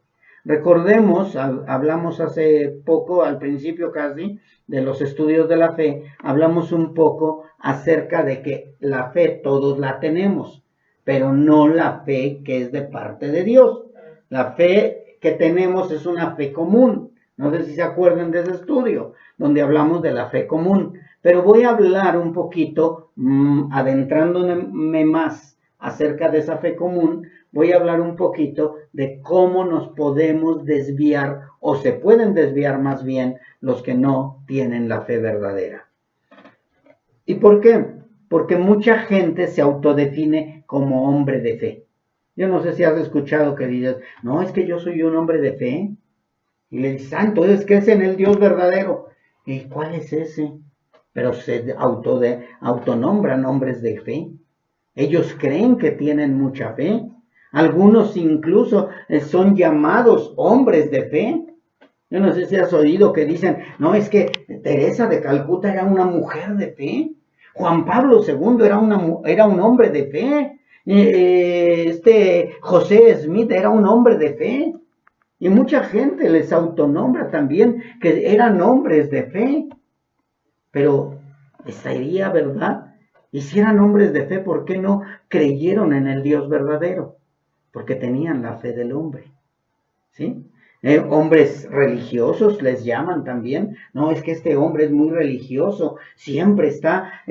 Recordemos, hablamos hace poco, al principio casi, de los estudios de la fe, hablamos un poco acerca de que la fe todos la tenemos, pero no la fe que es de parte de Dios. La fe que tenemos es una fe común. No sé si se acuerdan de ese estudio, donde hablamos de la fe común. Pero voy a hablar un poquito, adentrándome más acerca de esa fe común, voy a hablar un poquito de cómo nos podemos desviar, o se pueden desviar más bien, los que no tienen la fe verdadera. ¿Y por qué? Porque mucha gente se autodefine como hombre de fe. Yo no sé si has escuchado que dices, no, es que yo soy un hombre de fe. Y le dices, entonces, ¿qué es en el Dios verdadero? ¿Y cuál es ese? Pero se autonombran hombres de fe. Ellos creen que tienen mucha fe. Algunos incluso son llamados hombres de fe. Yo no sé si has oído que dicen, no, es que Teresa de Calcuta era una mujer de fe. Juan Pablo II era un hombre de fe. José Smith era un hombre de fe. Y mucha gente les autonombra también que eran hombres de fe. Pero ¿sería verdad Y si eran hombres de fe, ¿por qué no creyeron en el Dios verdadero? Porque tenían la fe del hombre. ¿Sí? Hombres religiosos les llaman también. No, es que este hombre es muy religioso, siempre está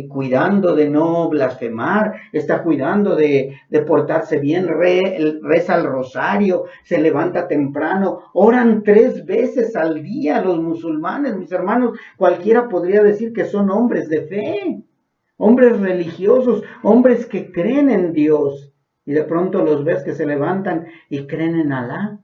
cuidando de no blasfemar, está cuidando de portarse bien, reza el rosario, se levanta temprano, oran 3 veces al día los musulmanes, mis hermanos. Cualquiera podría decir que son hombres de fe, hombres religiosos, hombres que creen en Dios. Y de pronto los ves que se levantan y creen en Alá.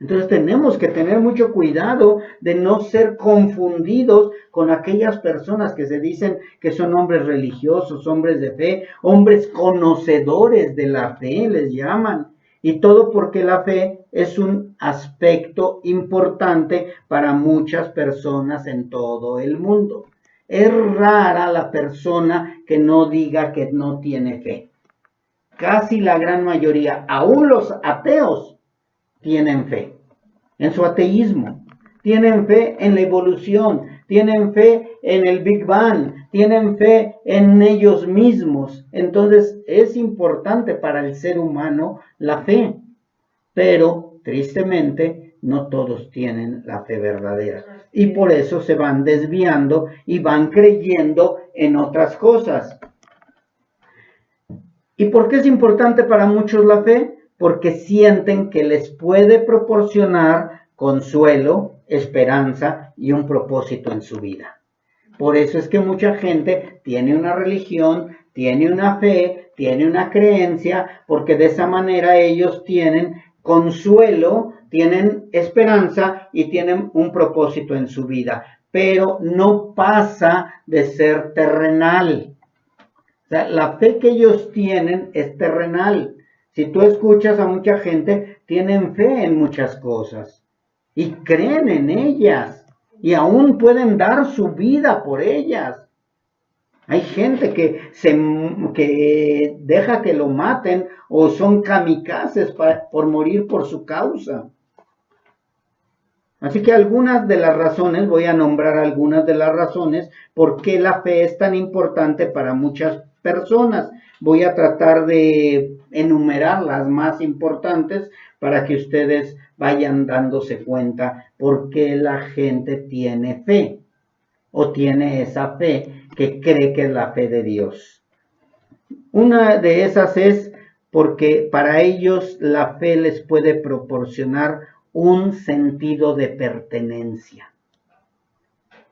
Entonces tenemos que tener mucho cuidado de no ser confundidos con aquellas personas que se dicen que son hombres religiosos, hombres de fe, hombres conocedores de la fe, les llaman. Y todo porque la fe es un aspecto importante para muchas personas en todo el mundo. Es rara la persona que no diga que no tiene fe. Casi la gran mayoría, aún los ateos, tienen fe en su ateísmo, tienen fe en la evolución, tienen fe en el Big Bang, tienen fe en ellos mismos. Entonces es importante para el ser humano la fe, pero tristemente no todos tienen la fe verdadera y por eso se van desviando y van creyendo en otras cosas. ¿Y por qué es importante para muchos la fe? Porque sienten que les puede proporcionar consuelo, esperanza y un propósito en su vida. Por eso es que mucha gente tiene una religión, tiene una fe, tiene una creencia, porque de esa manera ellos tienen consuelo, tienen esperanza y tienen un propósito en su vida. Pero no pasa de ser terrenal. O sea, la fe que ellos tienen es terrenal. Si tú escuchas a mucha gente, tienen fe en muchas cosas y creen en ellas y aún pueden dar su vida por ellas. Hay gente que deja que lo maten o son kamikazes por morir por su causa. Así que algunas de las razones, voy a nombrar algunas de las razones por qué la fe es tan importante para muchas personas. Voy a tratar de enumerar las más importantes para que ustedes vayan dándose cuenta por qué la gente tiene fe o tiene esa fe que cree que es la fe de Dios. Una de esas es porque para ellos la fe les puede proporcionar un sentido de pertenencia.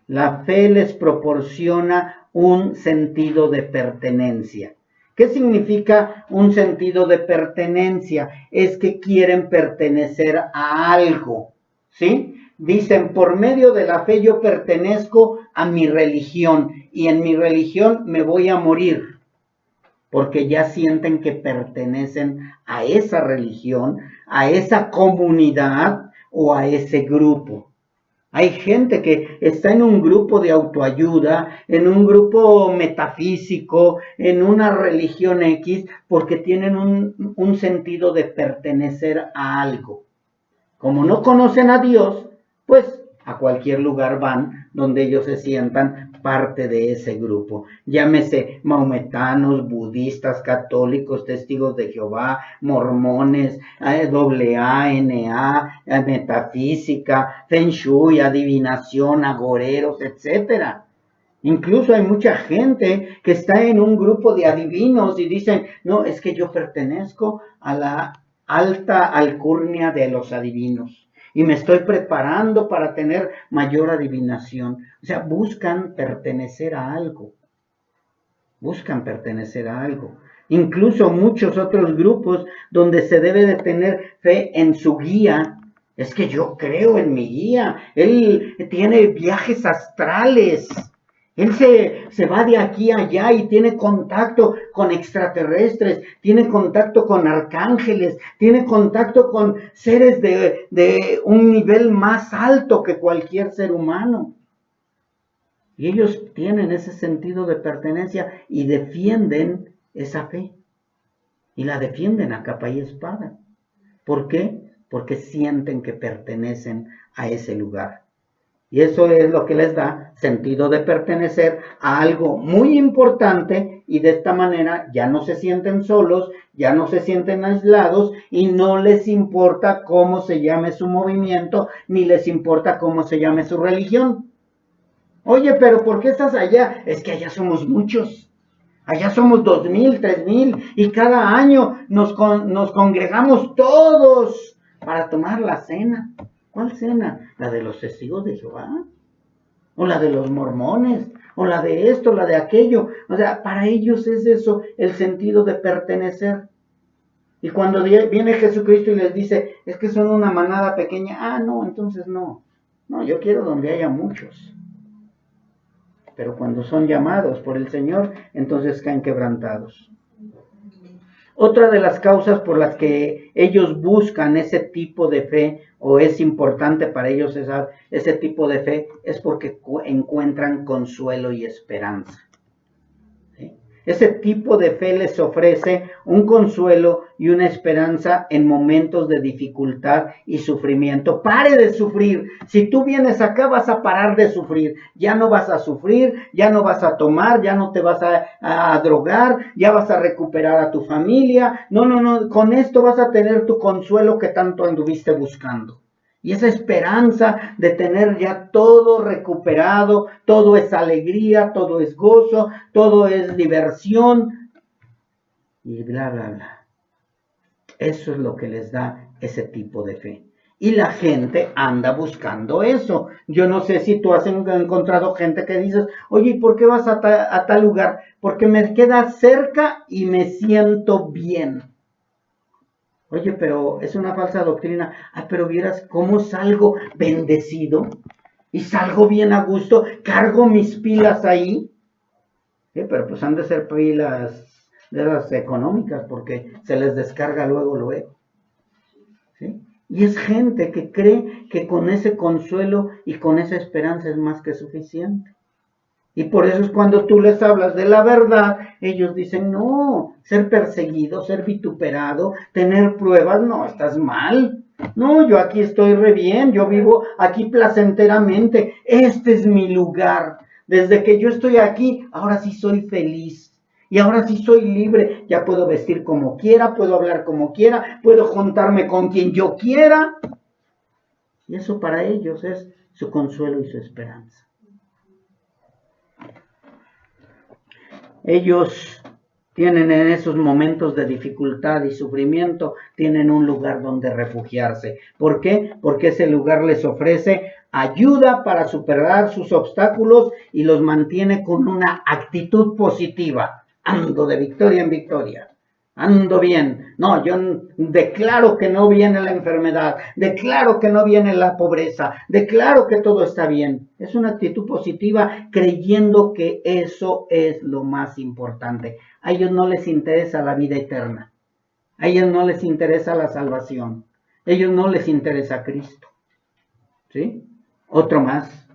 La fe les proporciona un sentido de pertenencia. ¿Qué significa un sentido de pertenencia? Es que quieren pertenecer a algo, ¿sí? Dicen, por medio de la fe yo pertenezco a mi religión y en mi religión me voy a morir, porque ya sienten que pertenecen a esa religión, a esa comunidad o a ese grupo. Hay gente que está en un grupo de autoayuda, en un grupo metafísico, en una religión X, porque tienen un sentido de pertenecer a algo. Como no conocen a Dios, pues a cualquier lugar van donde ellos se sientan parte de ese grupo. Llámese maometanos, budistas, católicos, testigos de Jehová, mormones, AA, NA, metafísica, Feng Shui, adivinación, agoreros, etc. Incluso hay mucha gente que está en un grupo de adivinos y dicen, no, es que yo pertenezco a la alta alcurnia de los adivinos y me estoy preparando para tener mayor adivinación. O sea, buscan pertenecer a algo. Buscan pertenecer a algo. Incluso muchos otros grupos donde se debe de tener fe en su guía. Es que yo creo en mi guía. Él tiene viajes astrales. Él se va de aquí a allá y tiene contacto con extraterrestres, tiene contacto con arcángeles, tiene contacto con seres de un nivel más alto que cualquier ser humano. Y ellos tienen ese sentido de pertenencia y defienden esa fe. Y la defienden a capa y espada. ¿Por qué? Porque sienten que pertenecen a ese lugar. Y eso es lo que les da sentido de pertenecer a algo muy importante, y de esta manera ya no se sienten solos, ya no se sienten aislados y no les importa cómo se llame su movimiento, ni les importa cómo se llame su religión. Oye, pero ¿por qué estás allá? Es que allá somos muchos. Allá somos 2,000, 3,000 y cada año nos congregamos todos para tomar la cena. ¿Cuál cena? ¿La de los testigos de Jehová? ¿O la de los mormones? ¿O la de esto, la de aquello? O sea, para ellos es eso, el sentido de pertenecer. Y cuando viene Jesucristo y les dice, es que son una manada pequeña, no, entonces no. No, yo quiero donde haya muchos. Pero cuando son llamados por el Señor, entonces caen quebrantados. Otra de las causas por las que ellos buscan ese tipo de fe, o es importante para ellos ese tipo de fe, es porque encuentran consuelo y esperanza. ¿Sí? Ese tipo de fe les ofrece un consuelo y una esperanza en momentos de dificultad y sufrimiento. Pare de sufrir. Si tú vienes acá vas a parar de sufrir. Ya no vas a sufrir, ya no vas a tomar, ya no te vas a drogar, ya vas a recuperar a tu familia. No. Con esto vas a tener tu consuelo que tanto anduviste buscando. Y esa esperanza de tener ya todo recuperado, todo es alegría, todo es gozo, todo es diversión y bla, bla, bla. Eso es lo que les da ese tipo de fe. Y la gente anda buscando eso. Yo no sé si tú has encontrado gente que dices, oye, ¿por qué vas a tal lugar? Porque me queda cerca y me siento bien. Oye, pero es una falsa doctrina. Pero vieras cómo salgo bendecido y salgo bien a gusto, cargo mis pilas ahí. Pero pues han de ser pilas de las económicas porque se les descarga luego. ¿Sí? Y es gente que cree que con ese consuelo y con esa esperanza es más que suficiente. Y por eso es cuando tú les hablas de la verdad, ellos dicen, no, ser perseguido, ser vituperado, tener pruebas, no, estás mal. No, yo aquí estoy re bien, yo vivo aquí placenteramente, este es mi lugar. Desde que yo estoy aquí, ahora sí soy feliz. Y ahora sí soy libre, ya puedo vestir como quiera, puedo hablar como quiera, puedo juntarme con quien yo quiera. Y eso para ellos es su consuelo y su esperanza. Ellos tienen en esos momentos de dificultad y sufrimiento, tienen un lugar donde refugiarse. ¿Por qué? Porque ese lugar les ofrece ayuda para superar sus obstáculos y los mantiene con una actitud positiva. Ando de victoria en victoria. Ando bien. No, yo declaro que no viene la enfermedad, declaro que no viene la pobreza, declaro que todo está bien. Es una actitud positiva creyendo que eso es lo más importante. A ellos no les interesa la vida eterna. A ellos no les interesa la salvación. A ellos no les interesa Cristo. ¿Sí? Otro más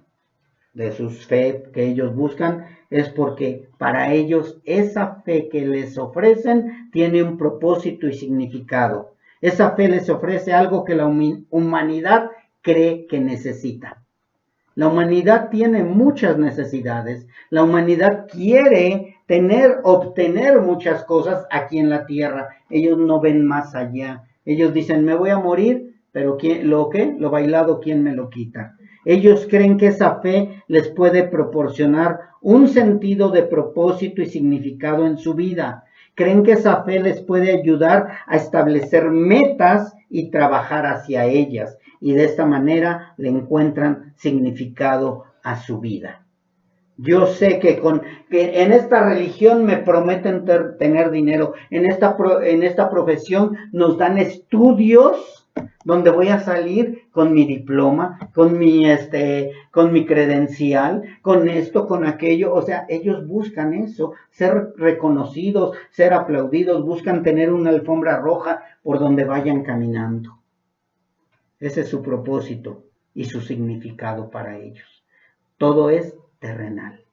de sus fe que ellos buscan es porque para ellos esa fe que les ofrecen tiene un propósito y significado. Esa fe les ofrece algo que la humanidad cree que necesita. La humanidad tiene muchas necesidades. La humanidad quiere obtener muchas cosas aquí en la tierra. Ellos no ven más allá. Ellos dicen, me voy a morir, pero lo bailado, ¿quién me lo quita? Ellos creen que esa fe les puede proporcionar un sentido de propósito y significado en su vida. Creen que esa fe les puede ayudar a establecer metas y trabajar hacia ellas. Y de esta manera le encuentran significado a su vida. Yo sé que en esta religión me prometen tener dinero. En esta profesión nos dan estudios donde voy a salir con mi diploma, con mi credencial, con esto, con aquello. O sea, ellos buscan eso, ser reconocidos, ser aplaudidos, buscan tener una alfombra roja por donde vayan caminando. Ese es su propósito y su significado para ellos. Todo es terrenal,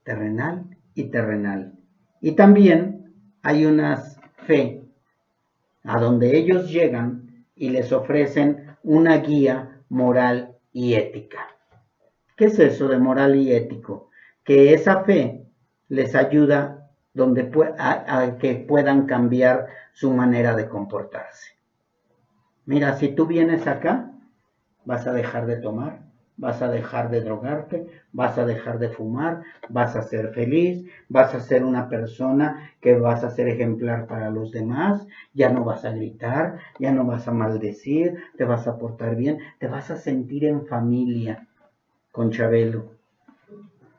terrenal y terrenal. Y también hay una fe a donde ellos llegan y les ofrecen una guía moral y ética. ¿Qué es eso de moral y ético? Que esa fe les ayuda a que puedan cambiar su manera de comportarse. Mira, si tú vienes acá, vas a dejar de tomar, vas a dejar de drogarte, vas a dejar de fumar, vas a ser feliz, vas a ser una persona que vas a ser ejemplar para los demás, ya no vas a gritar, ya no vas a maldecir, te vas a portar bien, te vas a sentir en familia con Chabelo.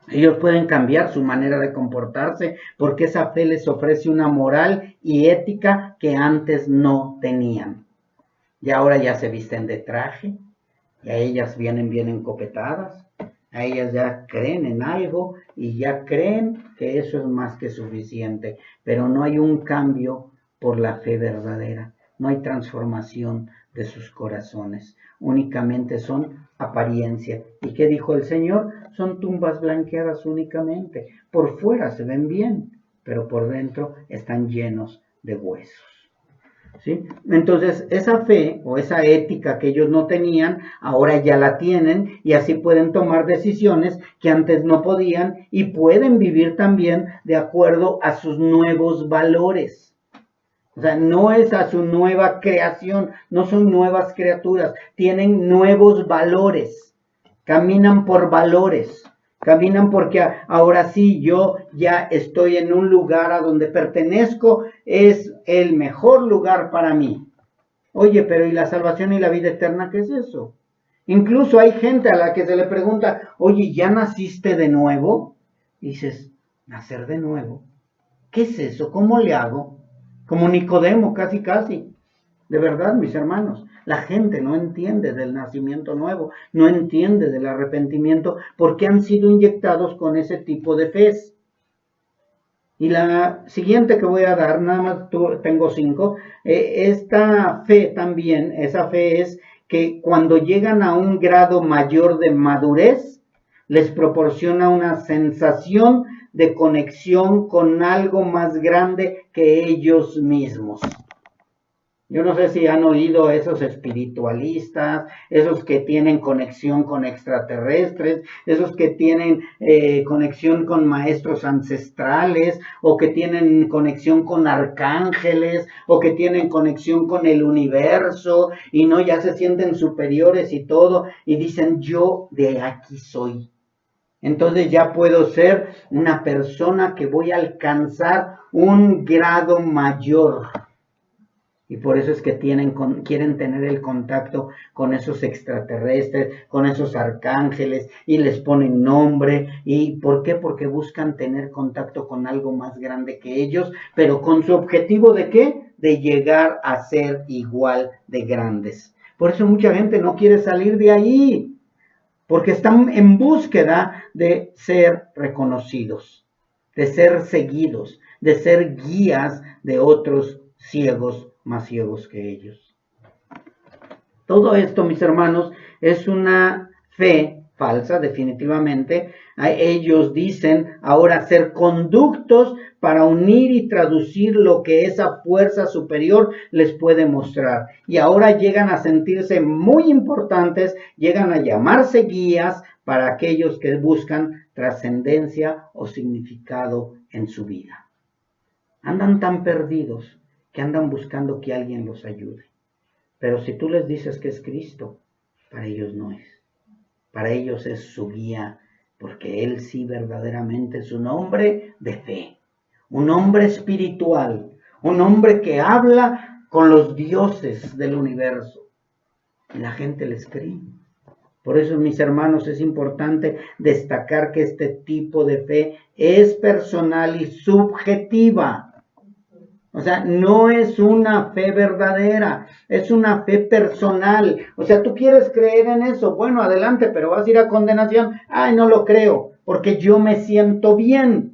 Ellos pueden cambiar su manera de comportarse porque esa fe les ofrece una moral y ética que antes no tenían. Y ahora ya se visten de traje, y a ellas vienen bien encopetadas, a ellas ya creen en algo y ya creen que eso es más que suficiente, pero no hay un cambio por la fe verdadera, no hay transformación de sus corazones, únicamente son apariencia. ¿Y qué dijo el Señor? Son tumbas blanqueadas únicamente, por fuera se ven bien, pero por dentro están llenos de huesos. ¿Sí? Entonces, esa fe o esa ética que ellos no tenían, ahora ya la tienen y así pueden tomar decisiones que antes no podían y pueden vivir también de acuerdo a sus nuevos valores. O sea, no es a su nueva creación, no son nuevas criaturas, tienen nuevos valores, caminan por valores. Caminan porque ahora sí yo ya estoy en un lugar a donde pertenezco, es el mejor lugar para mí. Oye, pero ¿y la salvación y la vida eterna qué es eso? Incluso hay gente a la que se le pregunta, oye, ¿ya naciste de nuevo? Y dices, ¿nacer de nuevo? ¿Qué es eso? ¿Cómo le hago? Como Nicodemo, casi, casi. De verdad, mis hermanos, la gente no entiende del nacimiento nuevo, no entiende del arrepentimiento porque han sido inyectados con ese tipo de fe. Y la siguiente que voy a dar, nada más tengo 5, esta fe también, esa fe es que cuando llegan a un grado mayor de madurez, les proporciona una sensación de conexión con algo más grande que ellos mismos. Yo no sé si han oído esos espiritualistas, esos que tienen conexión con extraterrestres, esos que tienen conexión con maestros ancestrales, o que tienen conexión con arcángeles, o que tienen conexión con el universo, y no ya se sienten superiores y todo, y dicen yo de aquí soy. Entonces ya puedo ser una persona que voy a alcanzar un grado mayor. Y por eso es que quieren tener el contacto con esos extraterrestres, con esos arcángeles, y les ponen nombre. ¿Y por qué? Porque buscan tener contacto con algo más grande que ellos, pero con su objetivo ¿de qué? De llegar a ser igual de grandes. Por eso mucha gente no quiere salir de ahí, porque están en búsqueda de ser reconocidos, de ser seguidos, de ser guías de otros ciegos más ciegos que ellos. Todo esto, mis hermanos, es una fe falsa, definitivamente. Ellos dicen ahora ser conductos para unir y traducir lo que esa fuerza superior les puede mostrar. Y ahora llegan a sentirse muy importantes, llegan a llamarse guías para aquellos que buscan trascendencia o significado en su vida. Andan tan perdidos que andan buscando que alguien los ayude. Pero si tú les dices que es Cristo, para ellos no es. Para ellos es su guía, porque Él sí verdaderamente es un hombre de fe, un hombre espiritual, un hombre que habla con los dioses del universo. Y la gente les cree. Por eso, mis hermanos, es importante destacar que este tipo de fe es personal y subjetiva. O sea, no es una fe verdadera, es una fe personal. O sea, tú quieres creer en eso, bueno, adelante, pero vas a ir a condenación. Ay, no lo creo, porque yo me siento bien.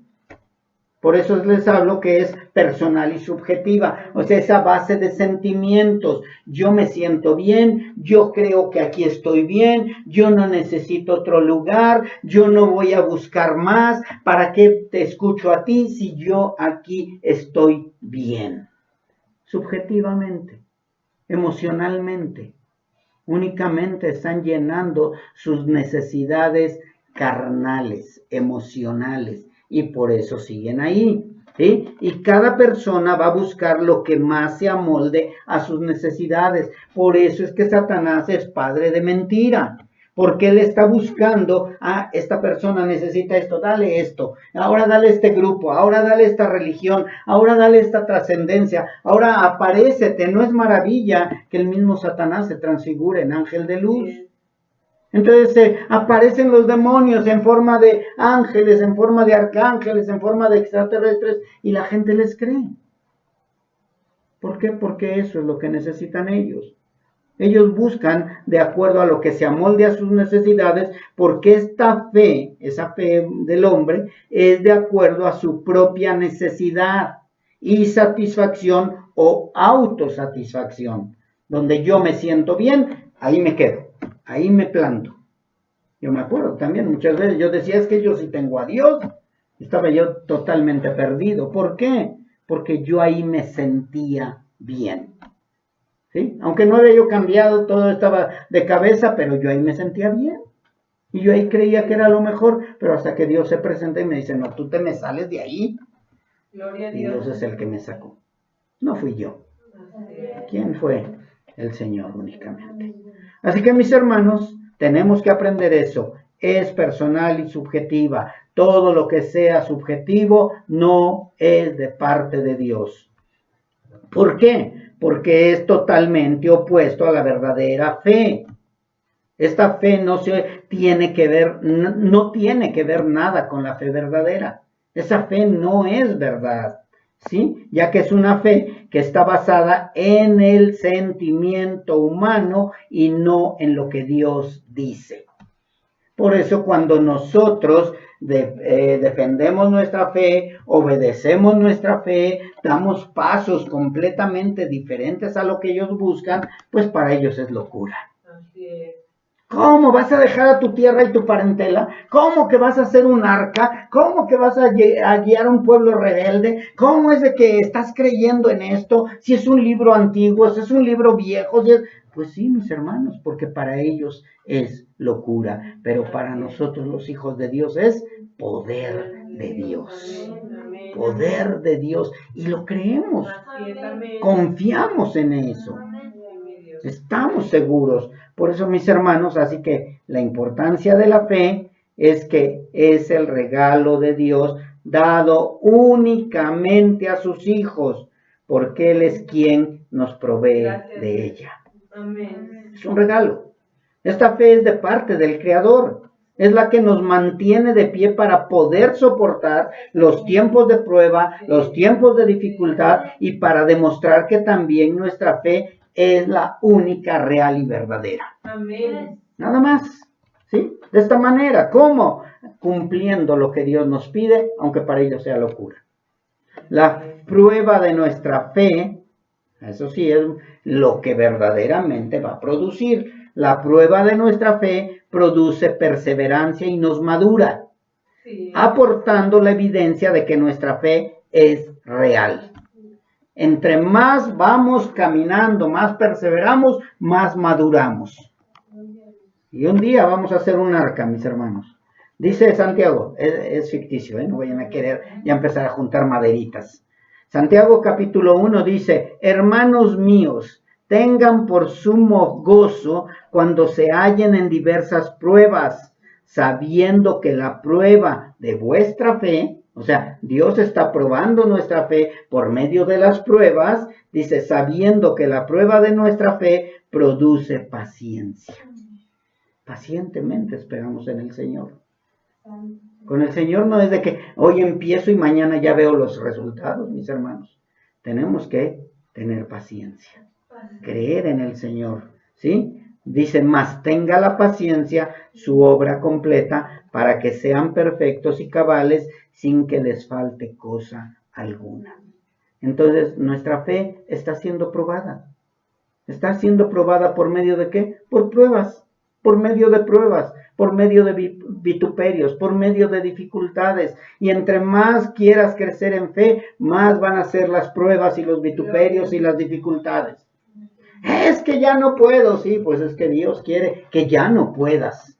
Por eso les hablo que es personal y subjetiva, o sea, esa base de sentimientos. Yo me siento bien, yo creo que aquí estoy bien, yo no necesito otro lugar, yo no voy a buscar más. ¿Para qué te escucho a ti si yo aquí estoy bien? Subjetivamente, emocionalmente, únicamente están llenando sus necesidades carnales, emocionales, y por eso siguen ahí. ¿Sí? Y cada persona va a buscar lo que más se amolde a sus necesidades. Por eso es que Satanás es padre de mentira. Porque él está buscando, esta persona necesita esto, dale esto, ahora dale este grupo, ahora dale esta religión, ahora dale esta trascendencia, ahora aparécete. No es maravilla que el mismo Satanás se transfigure en ángel de luz. Entonces aparecen los demonios en forma de ángeles, en forma de arcángeles, en forma de extraterrestres, y la gente les cree. ¿Por qué? Porque eso es lo que necesitan ellos. Ellos buscan de acuerdo a lo que se amolde a sus necesidades, porque esta fe, esa fe del hombre, es de acuerdo a su propia necesidad y satisfacción o autosatisfacción. Donde yo me siento bien, ahí me quedo, ahí me planto. Yo me acuerdo también muchas veces, yo decía, es que yo sí tengo a Dios. Estaba yo totalmente perdido. ¿Por qué? Porque yo ahí me sentía bien. ¿Sí? Aunque no había yo cambiado, todo estaba de cabeza, pero yo ahí me sentía bien. Y yo ahí creía que era lo mejor, pero hasta que Dios se presenta y me dice, no, tú te me sales de ahí. Gloria a Y Dios. Dios es el que me sacó. No fui yo. ¿Quién fue? El Señor únicamente. Así que mis hermanos, tenemos que aprender eso. Es personal y subjetiva. Todo lo que sea subjetivo no es de parte de Dios. ¿Por qué? Porque es totalmente opuesto a la verdadera fe. Esta fe no tiene que ver nada con la fe verdadera. Esa fe no es verdad, ¿sí? Ya que es una fe que está basada en el sentimiento humano y no en lo que Dios dice. Por eso cuando nosotros defendemos nuestra fe, obedecemos nuestra fe, damos pasos completamente diferentes a lo que ellos buscan, pues para ellos es locura. Así es. ¿Cómo vas a dejar a tu tierra y tu parentela? ¿Cómo que vas a hacer un arca? ¿Cómo que vas a guiar a un pueblo rebelde? ¿Cómo es de que estás creyendo en esto? Si es un libro antiguo, si es un libro viejo, pues sí, mis hermanos, porque para ellos es locura, pero para nosotros los hijos de Dios es poder de Dios. Poder de Dios. Y lo creemos. Confiamos en eso. Estamos seguros. Por eso, mis hermanos, así que la importancia de la fe es que es el regalo de Dios dado únicamente a sus hijos, porque Él es quien nos provee de ella. Amén. Es un regalo. Esta fe es de parte del Creador. Es la que nos mantiene de pie para poder soportar los tiempos de prueba, los tiempos de dificultad y para demostrar que también nuestra fe es la única real y verdadera. Amén. Nada más, ¿sí? De esta manera, ¿cómo? Cumpliendo lo que Dios nos pide, aunque para ellos sea locura. La prueba de nuestra fe, eso sí, es lo que verdaderamente va a producir. La prueba de nuestra fe produce perseverancia y nos madura, sí, aportando la evidencia de que nuestra fe es real. Entre más vamos caminando, más perseveramos, más maduramos. Y un día vamos a hacer un arca, mis hermanos. Dice Santiago, es ficticio, no vayan a querer ya empezar a juntar maderitas. Santiago capítulo 1 dice, hermanos míos, tengan por sumo gozo cuando se hallen en diversas pruebas, sabiendo que la prueba de vuestra fe, o sea, Dios está probando nuestra fe por medio de las pruebas, dice, sabiendo que la prueba de nuestra fe produce paciencia. Pacientemente esperamos en el Señor. Con el Señor no es de que hoy empiezo y mañana ya veo los resultados, mis hermanos. Tenemos que tener paciencia, creer en el Señor, ¿sí? Dice, mas tenga la paciencia su obra completa para que sean perfectos y cabales sin que les falte cosa alguna. Entonces, nuestra fe está siendo probada. ¿Está siendo probada por medio de qué? Por pruebas, por medio de pruebas, por medio de vituperios, por medio de dificultades. Y entre más quieras crecer en fe, más van a ser las pruebas y los vituperios y las dificultades. Es que ya no puedo, sí, pues es que Dios quiere que ya no puedas.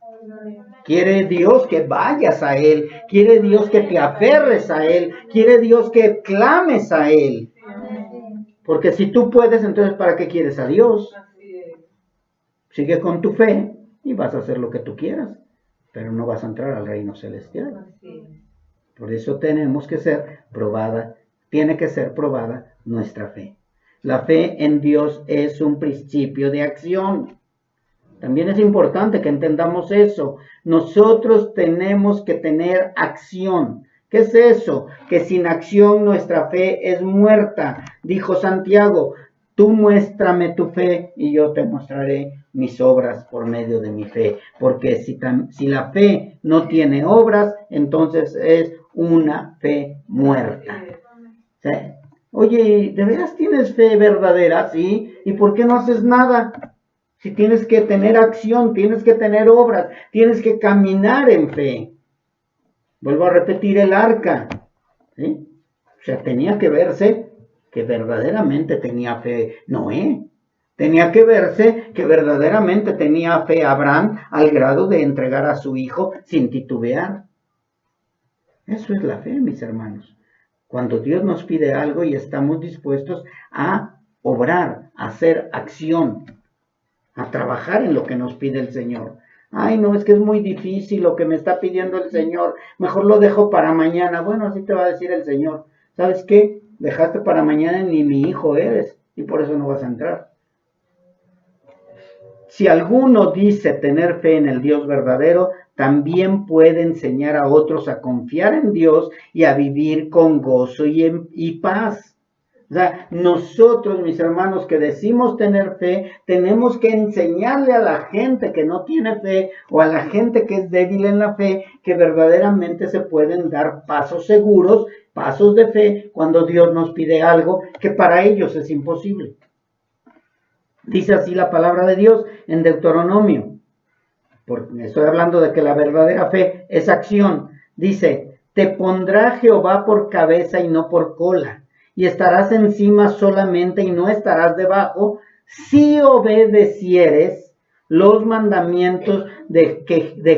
Quiere Dios que vayas a Él. Quiere Dios que te aferres a Él. Quiere Dios que clames a Él. Porque si tú puedes, entonces ¿para qué quieres a Dios? Así es. Sigue con tu fe y vas a hacer lo que tú quieras, pero no vas a entrar al reino celestial. Así es. Por eso tenemos que ser probada, tiene que ser probada nuestra fe. La fe en Dios es un principio de acción. También es importante que entendamos eso. Nosotros tenemos que tener acción. ¿Qué es eso? Que sin acción nuestra fe es muerta. Dijo Santiago, tú muéstrame tu fe y yo te mostraré mis obras por medio de mi fe. Porque si la fe no tiene obras, entonces es una fe muerta. ¿Sí? Oye, ¿de veras tienes fe verdadera? ¿Sí? ¿Y por qué no haces nada? Si tienes que tener acción, tienes que tener obras, tienes que caminar en fe. Vuelvo a repetir el arca. ¿Sí? O sea, tenía que verse que verdaderamente tenía fe Noé. Tenía que verse que verdaderamente tenía fe Abraham al grado de entregar a su hijo sin titubear. Eso es la fe, mis hermanos. Cuando Dios nos pide algo y estamos dispuestos a obrar, a hacer acción, a trabajar en lo que nos pide el Señor. Ay, no, es que es muy difícil lo que me está pidiendo el Señor. Mejor lo dejo para mañana. Bueno, así te va a decir el Señor. ¿Sabes qué? Dejaste para mañana, ni mi hijo eres, y por eso no vas a entrar. Si alguno dice tener fe en el Dios verdadero, también puede enseñar a otros a confiar en Dios y a vivir con gozo y paz. O sea, nosotros, mis hermanos, que decimos tener fe, tenemos que enseñarle a la gente que no tiene fe o a la gente que es débil en la fe, que verdaderamente se pueden dar pasos seguros, pasos de fe, cuando Dios nos pide algo que para ellos es imposible. Dice así la palabra de Dios en Deuteronomio, porque estoy hablando de que la verdadera fe es acción. Dice, te pondrá Jehová por cabeza y no por cola, y estarás encima solamente y no estarás debajo, si obedecieres los mandamientos de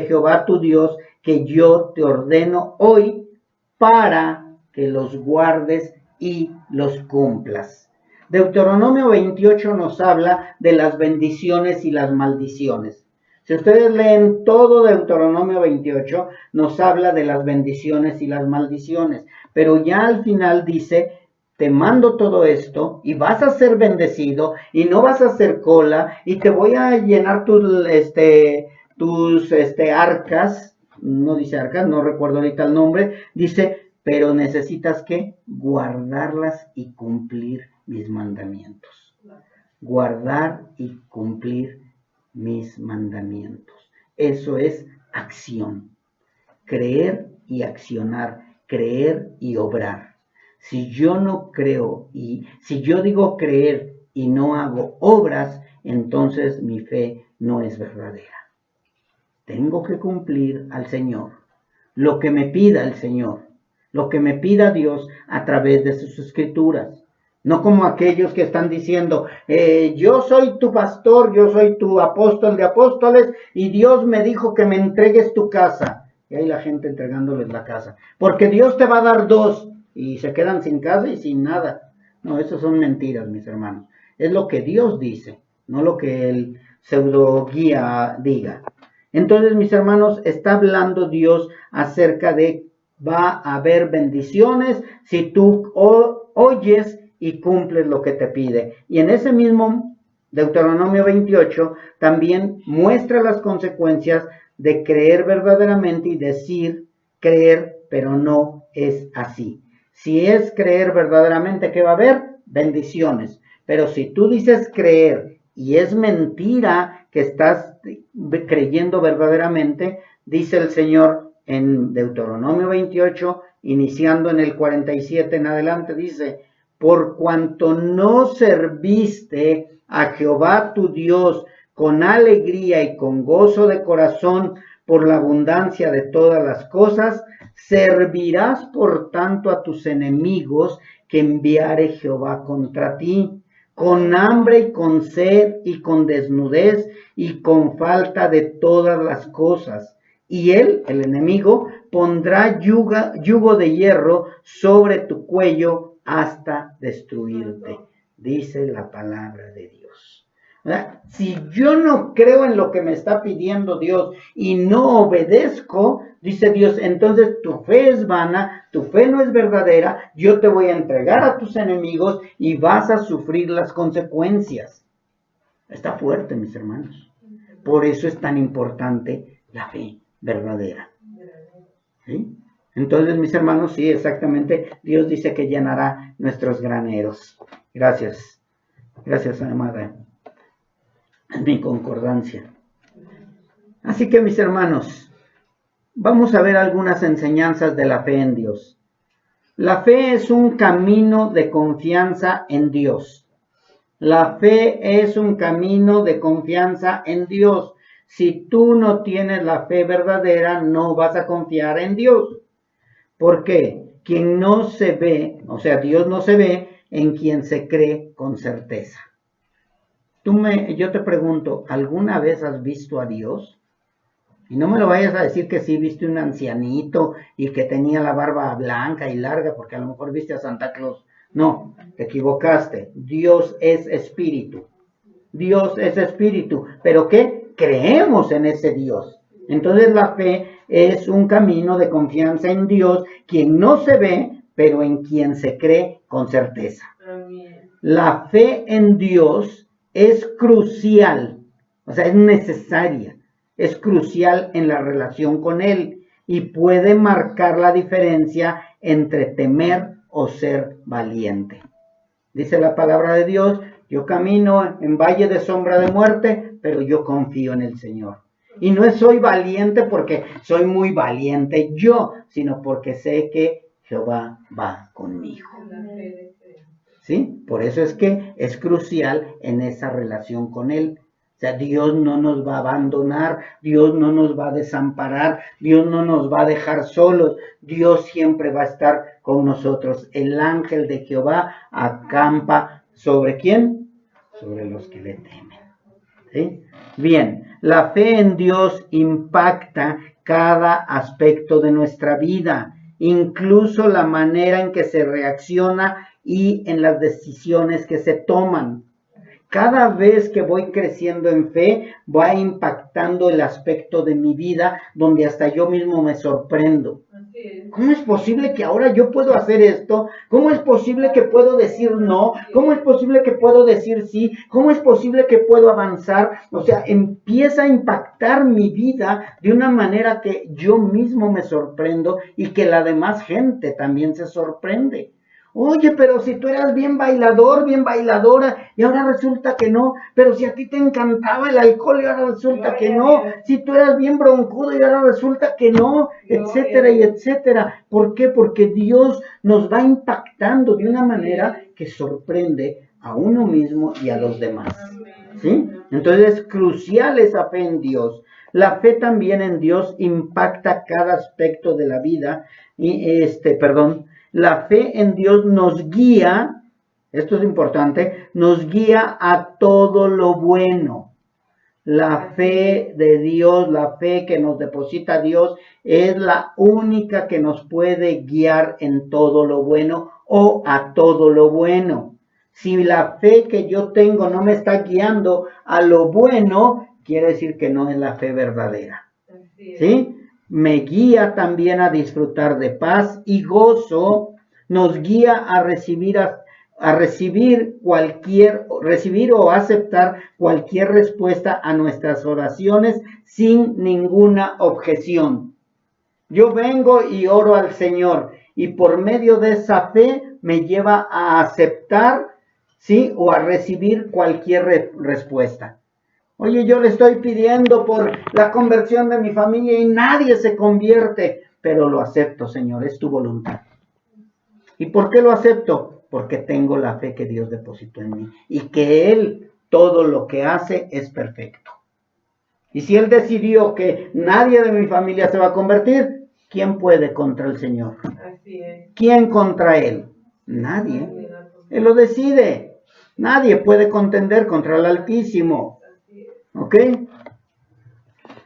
Jehová tu Dios, que yo te ordeno hoy, para que los guardes y los cumplas. Deuteronomio 28 nos habla de las bendiciones y las maldiciones. Si ustedes leen todo Deuteronomio 28, nos habla de las bendiciones y las maldiciones. Pero ya al final dice, te mando todo esto y vas a ser bendecido y no vas a hacer cola y te voy a llenar tus arcas. No dice arcas, no recuerdo ahorita el nombre. Dice, pero necesitas que guardarlas y cumplir mis mandamientos. Guardar y cumplir mis mandamientos. Eso es acción. Creer y accionar. Creer y obrar. Si yo no creo y si yo digo creer y no hago obras, entonces mi fe no es verdadera. Tengo que cumplir al Señor lo que me pida el Señor, lo que me pida Dios a través de sus escrituras. No como aquellos que están diciendo, yo soy tu pastor, yo soy tu apóstol de apóstoles y Dios me dijo que me entregues tu casa. Y hay la gente entregándoles la casa. Porque Dios te va a dar 2 y se quedan sin casa y sin nada. No, eso son mentiras, mis hermanos. Es lo que Dios dice, no lo que el pseudo guía diga. Entonces, mis hermanos, está hablando Dios acerca de va a haber bendiciones si tú oyes y cumples lo que te pide. Y en ese mismo Deuteronomio 28 también muestra las consecuencias de creer verdaderamente y decir creer, pero no es así. Si es creer verdaderamente, ¿qué va a haber? Bendiciones. Pero si tú dices creer y es mentira que estás creyendo verdaderamente, dice el Señor en Deuteronomio 28, iniciando en el 47 en adelante, dice, por cuanto no serviste a Jehová tu Dios con alegría y con gozo de corazón por la abundancia de todas las cosas, servirás por tanto a tus enemigos que enviare Jehová contra ti, con hambre y con sed y con desnudez y con falta de todas las cosas. y él, el enemigo, pondrá yugo de hierro sobre tu cuello hasta destruirte, dice la palabra de Dios. ¿Verdad? Si yo no creo en lo que me está pidiendo Dios y no obedezco, dice Dios, entonces tu fe es vana, tu fe no es verdadera, yo te voy a entregar a tus enemigos y vas a sufrir las consecuencias. Está fuerte, mis hermanos. Por eso es tan importante la fe verdadera. ¿Sí? Entonces, mis hermanos, sí, exactamente, Dios dice que llenará nuestros graneros. Gracias. Gracias, amada. En mi concordancia. Así que, mis hermanos, vamos a ver algunas enseñanzas de la fe en Dios. La fe es un camino de confianza en Dios. La fe es un camino de confianza en Dios. Si tú no tienes la fe verdadera, no vas a confiar en Dios. ¿Por qué? Quien no se ve, o sea, Dios no se ve en quien se cree con certeza. Yo te pregunto, ¿alguna vez has visto a Dios? Y no me lo vayas a decir que sí viste un ancianito y que tenía la barba blanca y larga, porque a lo mejor viste a Santa Claus. No, te equivocaste. Dios es espíritu. Dios es espíritu. ¿Pero qué? Creemos en ese Dios. Entonces la fe es un camino de confianza en Dios, quien no se ve, pero en quien se cree con certeza. Amén. La fe en Dios es crucial, o sea, es necesaria, es crucial en la relación con Él y puede marcar la diferencia entre temer o ser valiente. Dice la palabra de Dios, yo camino en valle de sombra de muerte, pero yo confío en el Señor. Y no soy valiente porque soy muy valiente yo, sino porque sé que Jehová va conmigo. ¿Sí? Por eso es que es crucial en esa relación con Él. O sea, Dios no nos va a abandonar, Dios no nos va a desamparar, Dios no nos va a dejar solos, Dios siempre va a estar con nosotros. El ángel de Jehová acampa ¿sobre quién? Sobre los que le temen. ¿Sí? Bien, la fe en Dios impacta cada aspecto de nuestra vida, incluso la manera en que se reacciona y en las decisiones que se toman. Cada vez que voy creciendo en fe, va impactando el aspecto de mi vida donde hasta yo mismo me sorprendo. ¿Cómo es posible que ahora yo puedo hacer esto? ¿Cómo es posible que puedo decir no? ¿Cómo es posible que puedo decir sí? ¿Cómo es posible que puedo avanzar? O sea, empieza a impactar mi vida de una manera que yo mismo me sorprendo y que la demás gente también se sorprende. Oye, pero si tú eras bien bailador, bien bailadora, y ahora resulta que no. Pero si a ti te encantaba el alcohol y ahora resulta que no. Si tú eras bien broncudo y ahora resulta que no, etcétera y etcétera. ¿Por qué? Porque Dios nos va impactando de una manera que sorprende a uno mismo y a los demás. ¿Sí? Entonces es crucial esa fe en Dios. La fe también en Dios impacta cada aspecto de la vida. La fe en Dios nos guía, esto es importante, nos guía a todo lo bueno. La fe de Dios, la fe que nos deposita Dios, es la única que nos puede guiar en todo lo bueno o a todo lo bueno. Si la fe que yo tengo no me está guiando a lo bueno, quiere decir que no es la fe verdadera. ¿Sí? Me guía también a disfrutar de paz y gozo, nos guía a recibir o aceptar cualquier respuesta a nuestras oraciones sin ninguna objeción. Yo vengo y oro al Señor y por medio de esa fe me lleva a aceptar, ¿sí? O a recibir cualquier respuesta. Oye, yo le estoy pidiendo por la conversión de mi familia y nadie se convierte, pero lo acepto, Señor, es tu voluntad. ¿Y por qué lo acepto? Porque tengo la fe que Dios depositó en mí y que Él todo lo que hace es perfecto. Y si Él decidió que nadie de mi familia se va a convertir, ¿quién puede contra el Señor? Así es. ¿Quién contra Él? Nadie. Él lo decide. Nadie puede contender contra el Altísimo. ¿Ok?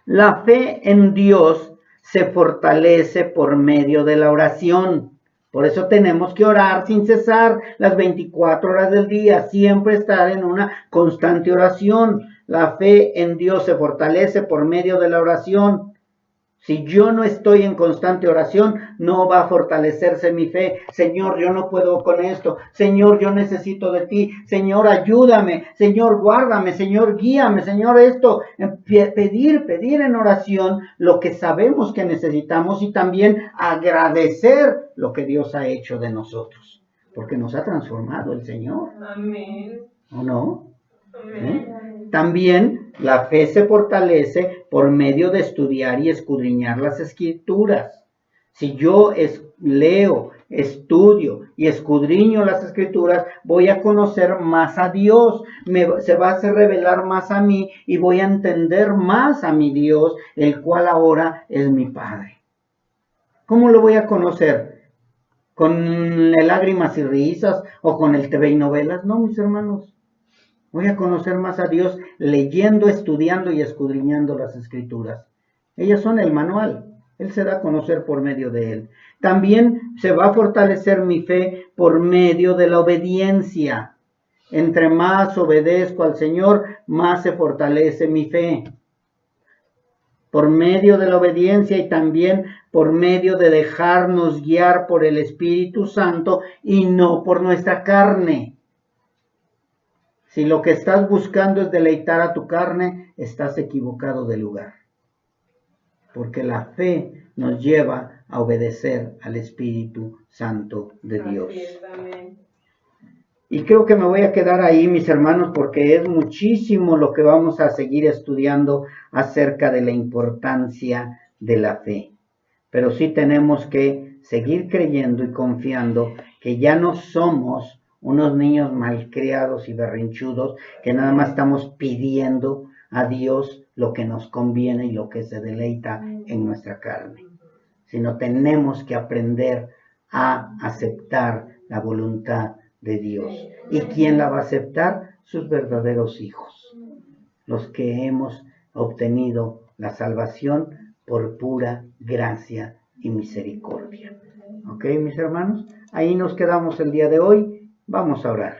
La fe en Dios se fortalece por medio de la oración. Por eso tenemos que orar sin cesar las 24 horas del día, siempre estar en una constante oración. La fe en Dios se fortalece por medio de la oración. Si yo no estoy en constante oración, no va a fortalecerse mi fe. Señor, yo no puedo con esto. Señor, yo necesito de ti. Señor, ayúdame. Señor, guárdame. Señor, guíame. Señor, esto. Pedir en oración lo que sabemos que necesitamos y también agradecer lo que Dios ha hecho de nosotros. Porque nos ha transformado el Señor. Amén. ¿O no? Amén. También la fe se fortalece por medio de estudiar y escudriñar las Escrituras. Si yo leo, estudio y escudriño las Escrituras, voy a conocer más a Dios, se va a hacer revelar más a mí y voy a entender más a mi Dios, el cual ahora es mi Padre. ¿Cómo lo voy a conocer? ¿Con lágrimas y risas o con el TV y novelas? No, mis hermanos. Voy a conocer más a Dios leyendo, estudiando y escudriñando las Escrituras. Ellas son el manual. Él se da a conocer por medio de él. También se va a fortalecer mi fe por medio de la obediencia. Entre más obedezco al Señor, más se fortalece mi fe. Por medio de la obediencia y también por medio de dejarnos guiar por el Espíritu Santo y no por nuestra carne. Si lo que estás buscando es deleitar a tu carne, estás equivocado de lugar. Porque la fe nos lleva a obedecer al Espíritu Santo de Dios. Y creo que me voy a quedar ahí, mis hermanos, porque es muchísimo lo que vamos a seguir estudiando acerca de la importancia de la fe. Pero sí tenemos que seguir creyendo y confiando que ya no somos unos niños malcriados y berrinchudos que nada más estamos pidiendo a Dios lo que nos conviene y lo que se deleita en nuestra carne, sino tenemos que aprender a aceptar la voluntad de Dios. ¿Y quién la va a aceptar? Sus verdaderos hijos, los que hemos obtenido la salvación por pura gracia y misericordia. ¿Ok, mis hermanos? Ahí nos quedamos el día de hoy. Vamos a orar.